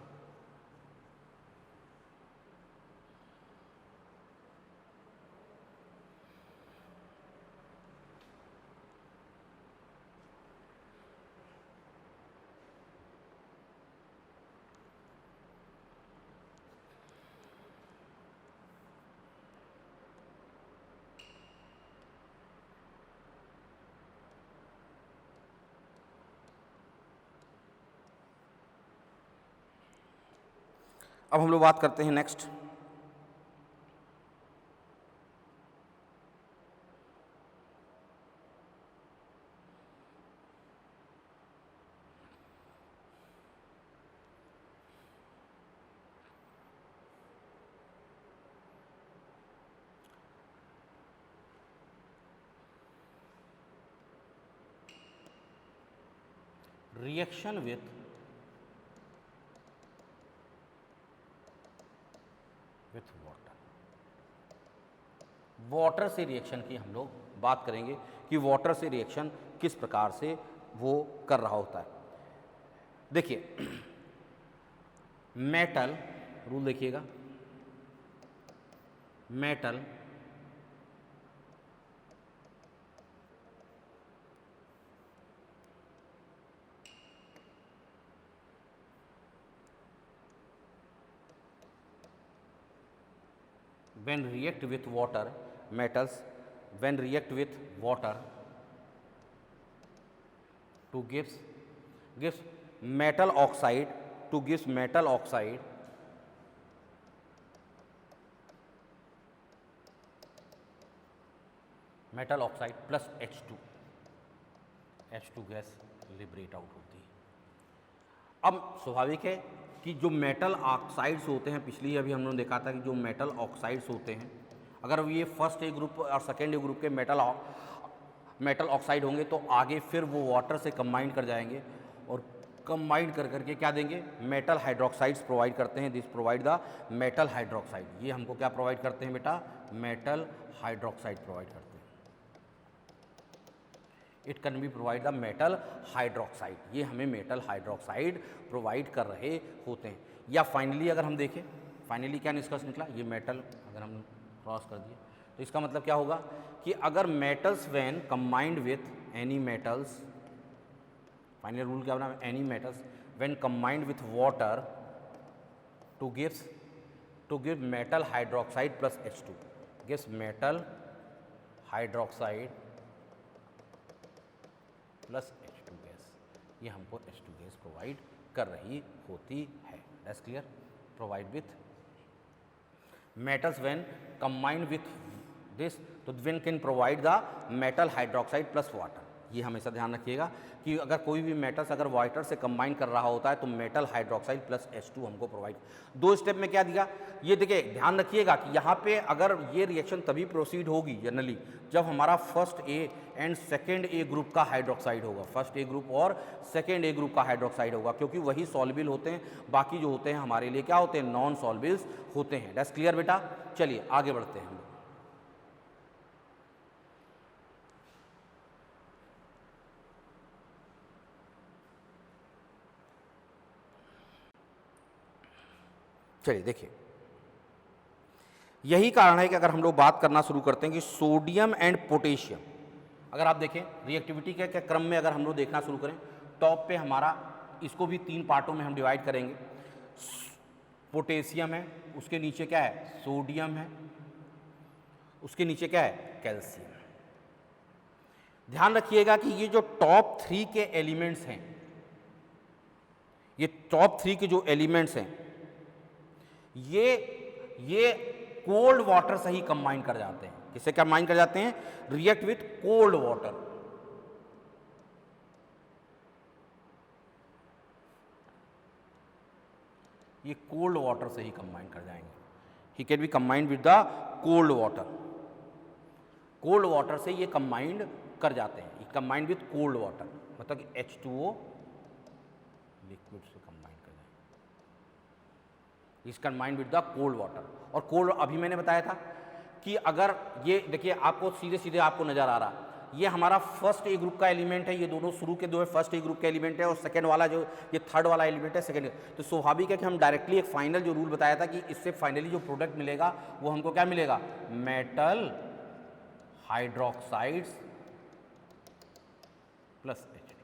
अब हम लोग बात करते हैं next, reaction with water. Water से रिएक्शन की हम लोग बात करेंगे कि वाटर से रिएक्शन किस प्रकार से वो कर रहा होता है। देखिए मेटल रूल देखिएगा, metal when react with water, metals when react with water to gives metal oxide, to gives metal oxide plus H2 gas liberate out होती है। अब स्वाभाविक है कि जो मेटल ऑक्साइड्स होते हैं, पिछली अभी हम लोगों ने देखा था कि जो मेटल ऑक्साइड्स होते हैं, अगर ये फर्स्ट ए ग्रुप और सेकेंड ए ग्रुप के मेटल ऑक्साइड होंगे तो आगे फिर वो वाटर से कंबाइन कर जाएंगे और कंबाइन कर करके क्या देंगे, मेटल हाइड्रोक्साइड्स प्रोवाइड करते हैं। This provide the metal hydroxide, ये हमको क्या प्रोवाइड करते हैं बेटा, मेटल हाइड्रोक्साइड प्रोवाइड करते हैं। It can be provide the metal hydroxide, ये हमें मेटल हाइड्रोक्साइड प्रोवाइड कर रहे होते हैं। या फाइनली अगर हम देखें, फाइनली क्या निष्कर्ष निकला, ये मेटल अगर हम क्रॉस कर दिए तो इसका मतलब क्या होगा कि अगर metals when combined with any metals, final rule क्या बना, any metals when combined with water two gives to give metal hydroxide plus H2, gives metal hydroxide plus H2 gas, ये हमको H2 गैस प्रोवाइड कर रही होती है। That's clear. Provide with metals when combined with this, तो when can provide the metal hydroxide plus water। ये हमेशा ध्यान रखिएगा कि अगर कोई भी मेटल्स अगर वाटर से कंबाइन कर रहा होता है तो मेटल हाइड्रोक्साइड प्लस H2 हमको प्रोवाइड। दो स्टेप में क्या दिया, ये देखिए ध्यान रखिएगा कि यहाँ पे अगर ये रिएक्शन तभी प्रोसीड होगी जनरली जब हमारा first A and second A group का हाइड्रोक्साइड होगा, फर्स्ट ए ग्रुप और सेकेंड ए ग्रुप का हाइड्रोक्साइड होगा, क्योंकि वही सॉल्युबल होते हैं, बाकी जो होते हैं हमारे लिए क्या होते हैं, नॉन सॉल्युबल्स होते हैं। दैट्स क्लियर बेटा। चलिए आगे बढ़ते हैं हम। चलिए देखिए, यही कारण है कि अगर हम लोग बात करना शुरू करते हैं कि सोडियम एंड पोटेशियम, अगर आप देखें रिएक्टिविटी के क्रम में अगर हम लोग देखना शुरू करें, टॉप पे हमारा इसको भी 3 पार्टों में हम डिवाइड करेंगे। पोटेशियम है, उसके नीचे क्या है, सोडियम है, उसके नीचे क्या है, कैल्शियम। ध्यान रखिएगा कि ये जो टॉप 3 के एलिमेंट्स हैं, ये टॉप 3 के जो एलिमेंट्स हैं ये कोल्ड वाटर से ही कंबाइन कर जाते हैं। किससे कंबाइन कर जाते हैं, रिएक्ट विथ कोल्ड वाटर। ये कोल्ड वाटर से ही कंबाइन कर जाएंगे। ही can B combined with the cold water. Cold water से ये कंबाइंड कर जाते हैं, ये कंबाइंड विथ कोल्ड वाटर, मतलब कि H2O लिक्विड से कंबाइन कर जाएंगे, is combined with the cold water. और कोल्ड अभी मैंने बताया था कि अगर ये देखिए आपको सीधे सीधे आपको नजर आ रहा, ये हमारा फर्स्ट ए ग्रुप का एलिमेंट है, ये दोनों शुरू के दो है फर्स्ट ए ग्रुप का एलिमेंट है, और सेकंड वाला जो ये थर्ड वाला एलिमेंट है सेकंड। तो स्वाभाविक है कि हम डायरेक्टली एक फाइनल जो रूल बताया था कि इससे फाइनली जो प्रोडक्ट मिलेगा वो हमको क्या मिलेगा, मेटल हाइड्रोक्साइड्स प्लस H2।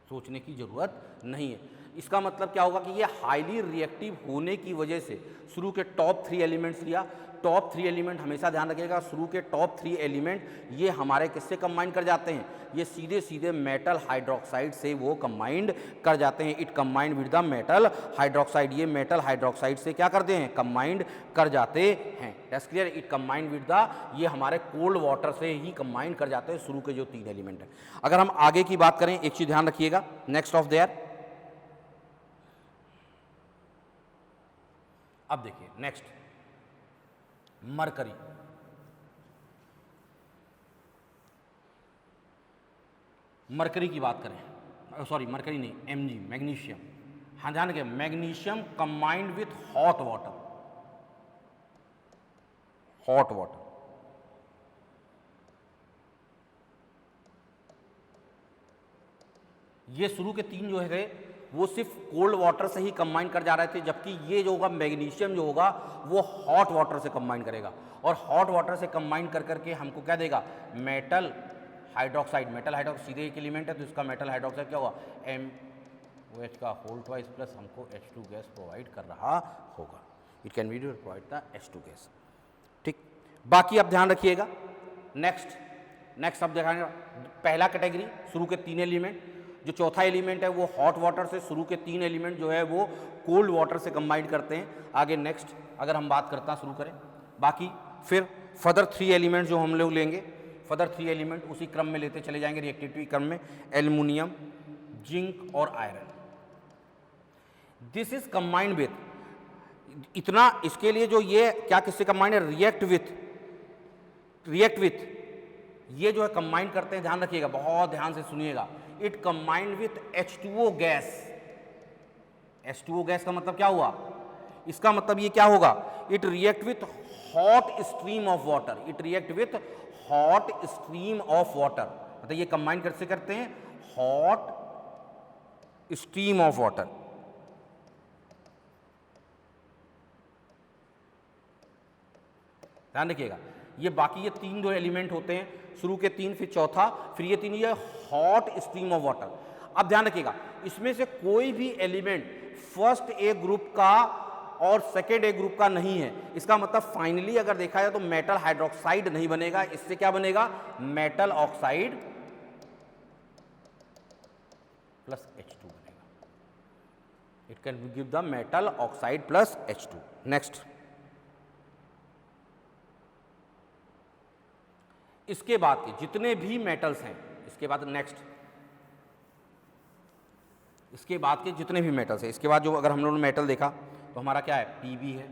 सोचने की जरूरत नहीं है। इसका मतलब क्या होगा कि ये हाईली रिएक्टिव होने की वजह से शुरू के टॉप 3 एलिमेंट्स लिया। टॉप 3 एलिमेंट हमेशा ध्यान रखिएगा, शुरू के टॉप 3 एलिमेंट ये हमारे किससे कंबाइन कर जाते हैं, ये सीधे सीधे मेटल हाइड्रोक्साइड से वो कंबाइंड कर जाते हैं। It combined with the metal hydroxide, ये मेटल हाइड्रोक्साइड से क्या करते हैं, कंबाइंड कर जाते हैं। That's clear. It combined with the, ये हमारे कोल्ड वाटर से ही कंबाइंड कर जाते हैं शुरू के जो 3 एलिमेंट हैं। अगर हम आगे की बात करें, एक चीज ध्यान रखिएगा, नेक्स्ट ऑफ देयर, अब देखिए नेक्स्ट मरकरी। मरकरी की बात करें, सॉरी मरकरी नहीं, Mg मैग्नीशियम। हाँ ध्यान रखिए, magnesium combined with hot water, hot water. ये शुरू के 3 जो है वो सिर्फ कोल्ड वाटर से ही कंबाइन कर जा रहे थे, जबकि ये जो होगा मैग्नीशियम जो होगा वो हॉट वाटर से कंबाइन करेगा, और हॉट वाटर से कंबाइन कर करके हमको क्या देगा, मेटल हाइड्रोक्साइड। मेटल हाइड्रोक्साइड सीधे एक एलिमेंट है तो इसका मेटल हाइड्रोक्साइड क्या होगा, MOH का होल ट्वाइस प्लस हमको H2 गैस प्रोवाइड कर रहा होगा। It can be provide the H2 gas. ठीक, बाकी आप ध्यान रखिएगा। नेक्स्ट अब देखेंगे पहला कैटेगरी, शुरू के 3 एलिमेंट। जो चौथा एलिमेंट है वो हॉट वाटर से, शुरू के 3 एलिमेंट जो है वो कोल्ड वाटर से कंबाइन करते हैं। आगे नेक्स्ट अगर हम बात करना शुरू करें, बाकी फिर फर्दर 3 एलिमेंट जो हम लोग लेंगे, फर्दर 3 एलिमेंट उसी क्रम में लेते चले जाएंगे रिएक्टिविटी क्रम में, एल्युमिनियम, जिंक और iron. This is combined with, इतना इसके लिए जो ये क्या किससे कंबाइंड है, रिएक्ट विथ ये जो है कंबाइन करते हैं। ध्यान रखिएगा, बहुत ध्यान से सुनिएगा। It combined with H2O gas. H2O gas का मतलब क्या हुआ, इसका मतलब ये क्या होगा, it react with hot stream of water, it react with hot stream of water. मतलब ये कंबाइन कैसे करते हैं, हॉट स्ट्रीम ऑफ वाटर। ध्यान रखिएगा, ये बाकी ये 3 जो एलिमेंट होते हैं, शुरू के 3 फिर चौथा फिर ये 3, ये हॉट स्ट्रीम ऑफ वाटर। अब ध्यान रखिएगा, इसमें से कोई भी एलिमेंट फर्स्ट ए ग्रुप का और सेकेंड ए ग्रुप का नहीं है। इसका मतलब फाइनली अगर देखा जाए तो मेटल हाइड्रोक्साइड नहीं बनेगा, इससे क्या बनेगा, मेटल ऑक्साइड प्लस H2 बनेगा। It can give the metal oxide plus H2। Next, इसके बाद के जितने भी मेटल्स हैं, इसके बाद नेक्स्ट, इसके बाद के जितने भी मेटल्स हैं, इसके बाद जो अगर हम लोगों ने मेटल देखा तो हमारा क्या है, Pb है,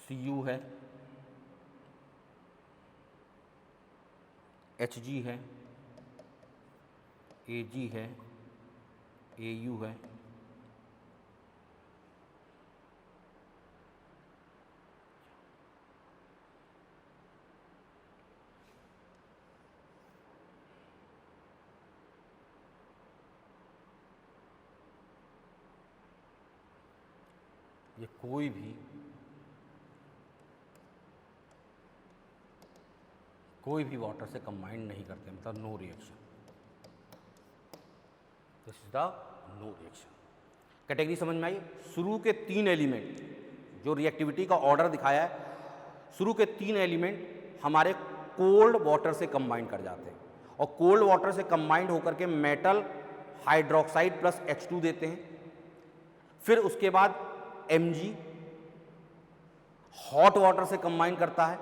Cu है, Hg है, Ag है, Au है, ये कोई भी वाटर से कंबाइन नहीं करते, मतलब no reaction. This is the no reaction. Category समझ में आई। शुरू के 3 एलिमेंट, जो रिएक्टिविटी का ऑर्डर दिखाया है, शुरू के 3 एलिमेंट हमारे कोल्ड वाटर से कंबाइन कर जाते हैं और कोल्ड वाटर से कंबाइंड होकर के मेटल हाइड्रोक्साइड प्लस H2 देते हैं। फिर उसके बाद Mg हॉट वाटर से कंबाइन करता है।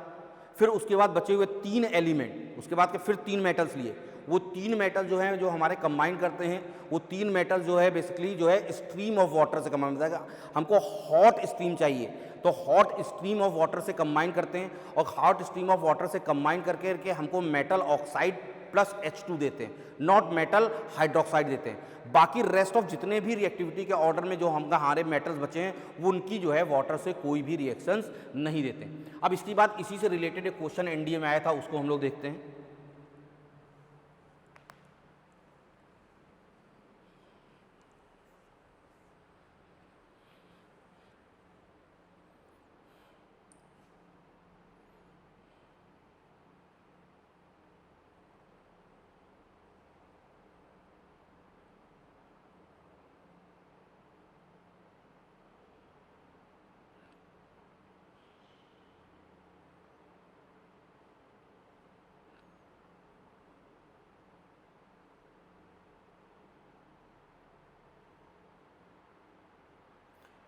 फिर उसके बाद बचे हुए 3 एलिमेंट, उसके बाद के फिर 3 मेटल्स लिए, वो 3 मेटल जो हैं जो हमारे कंबाइन करते हैं, वो 3 मेटल जो है बेसिकली जो है स्ट्रीम ऑफ वाटर से कंबाइन करता है। हमको हॉट स्ट्रीम चाहिए तो हॉट स्ट्रीम ऑफ वाटर से कंबाइन करते हैं और हॉट स्ट्रीम ऑफ वाटर से कंबाइन करके हमको मेटल ऑक्साइड प्लस H2 देते हैं, नॉट मेटल हाइड्रोक्साइड देते हैं। बाकी रेस्ट ऑफ जितने भी रिएक्टिविटी के ऑर्डर में जो हमारे मेटल्स बचे हैं वो उनकी जो है वाटर से कोई भी रिएक्शंस नहीं देते। अब इसके बाद इसी से रिलेटेड एक क्वेश्चन एनडीए में आया था, उसको हम लोग देखते हैं।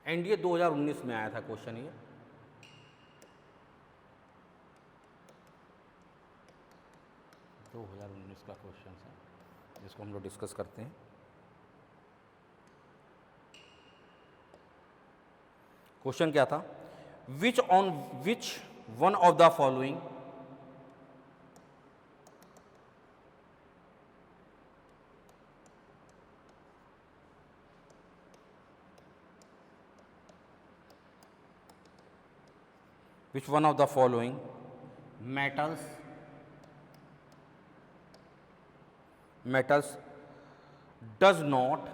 एनडीए 2019 में आया था क्वेश्चन ये। तो 2019 का क्वेश्चन है जिसको हम लोग डिस्कस करते हैं। क्वेश्चन क्या था, which one of the following which one of the following metals does not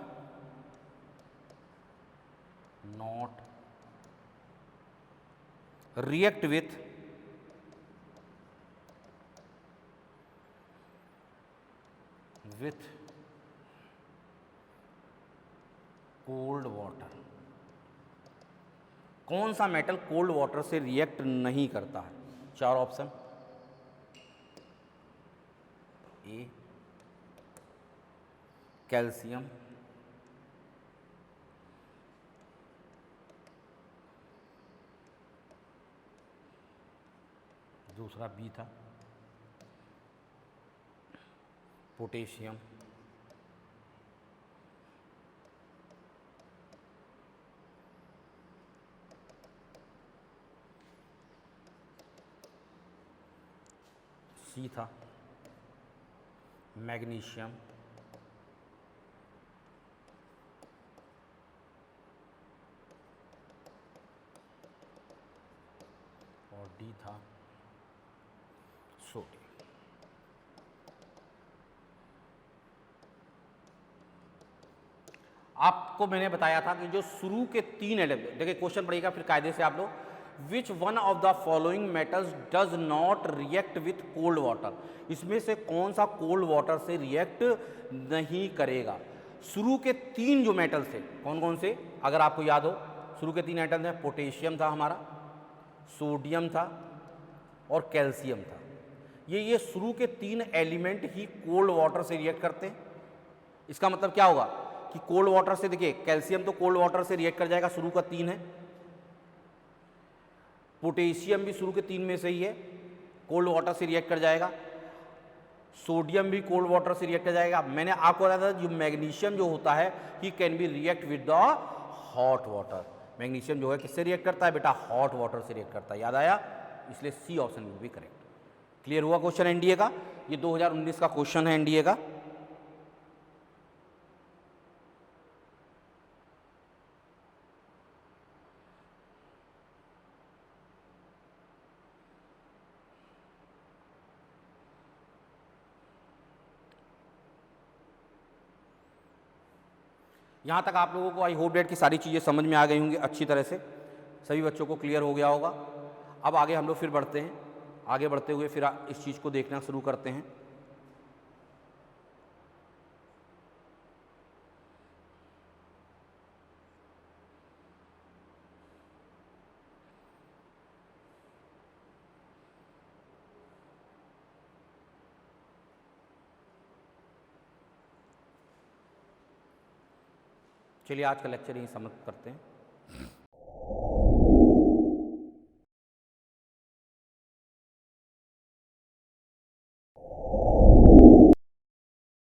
react with cold water। कौन सा मेटल कोल्ड वाटर से रिएक्ट नहीं करता है? 4 ऑप्शन, ए कैल्शियम, दूसरा बी था पोटेशियम, सी था मैग्नीशियम, और डी था सोडियम। आपको मैंने बताया था कि जो शुरू के 3 एलिमेंट, देखिए क्वेश्चन पढ़िएगा फिर कायदे से आप लोग, which one of the following metals does not react with cold water, इसमें से कौन सा कोल्ड वाटर से रिएक्ट नहीं करेगा। शुरू के 3 जो मेटल थे, कौन कौन से, अगर आपको याद हो, शुरू के 3 एटम थे, पोटेशियम था हमारा, सोडियम था और कैल्शियम था। ये शुरू के 3 एलिमेंट ही कोल्ड वाटर से रिएक्ट करते हैं। इसका मतलब क्या होगा कि कोल्ड वाटर से, देखिए कैल्शियम तो कोल्ड वाटर से रिएक्ट कर जाएगा, शुरू का 3 है। पोटेशियम भी शुरू के 3 में से ही है, कोल्ड वाटर से रिएक्ट कर जाएगा। सोडियम भी कोल्ड वाटर से रिएक्ट कर जाएगा। मैंने आपको बताया था जो मैग्नीशियम जो होता है ही can B react with the hot water. Magnesium जो है किससे रिएक्ट करता है बेटा, हॉट वाटर से रिएक्ट करता है। याद आया, इसलिए C option will be correct. Clear हुआ क्वेश्चन एनडीए का? ये 2019 का क्वेश्चन है एनडीए का। यहाँ तक आप लोगों को आई होप डेट की सारी चीज़ें समझ में आ गई होंगी अच्छी तरह से, सभी बच्चों को क्लियर हो गया होगा। अब आगे हम लोग फिर बढ़ते हैं, आगे बढ़ते हुए फिर इस चीज़ को देखना शुरू करते हैं। चलिए आज का लेक्चर यहीं समाप्त करते हैं।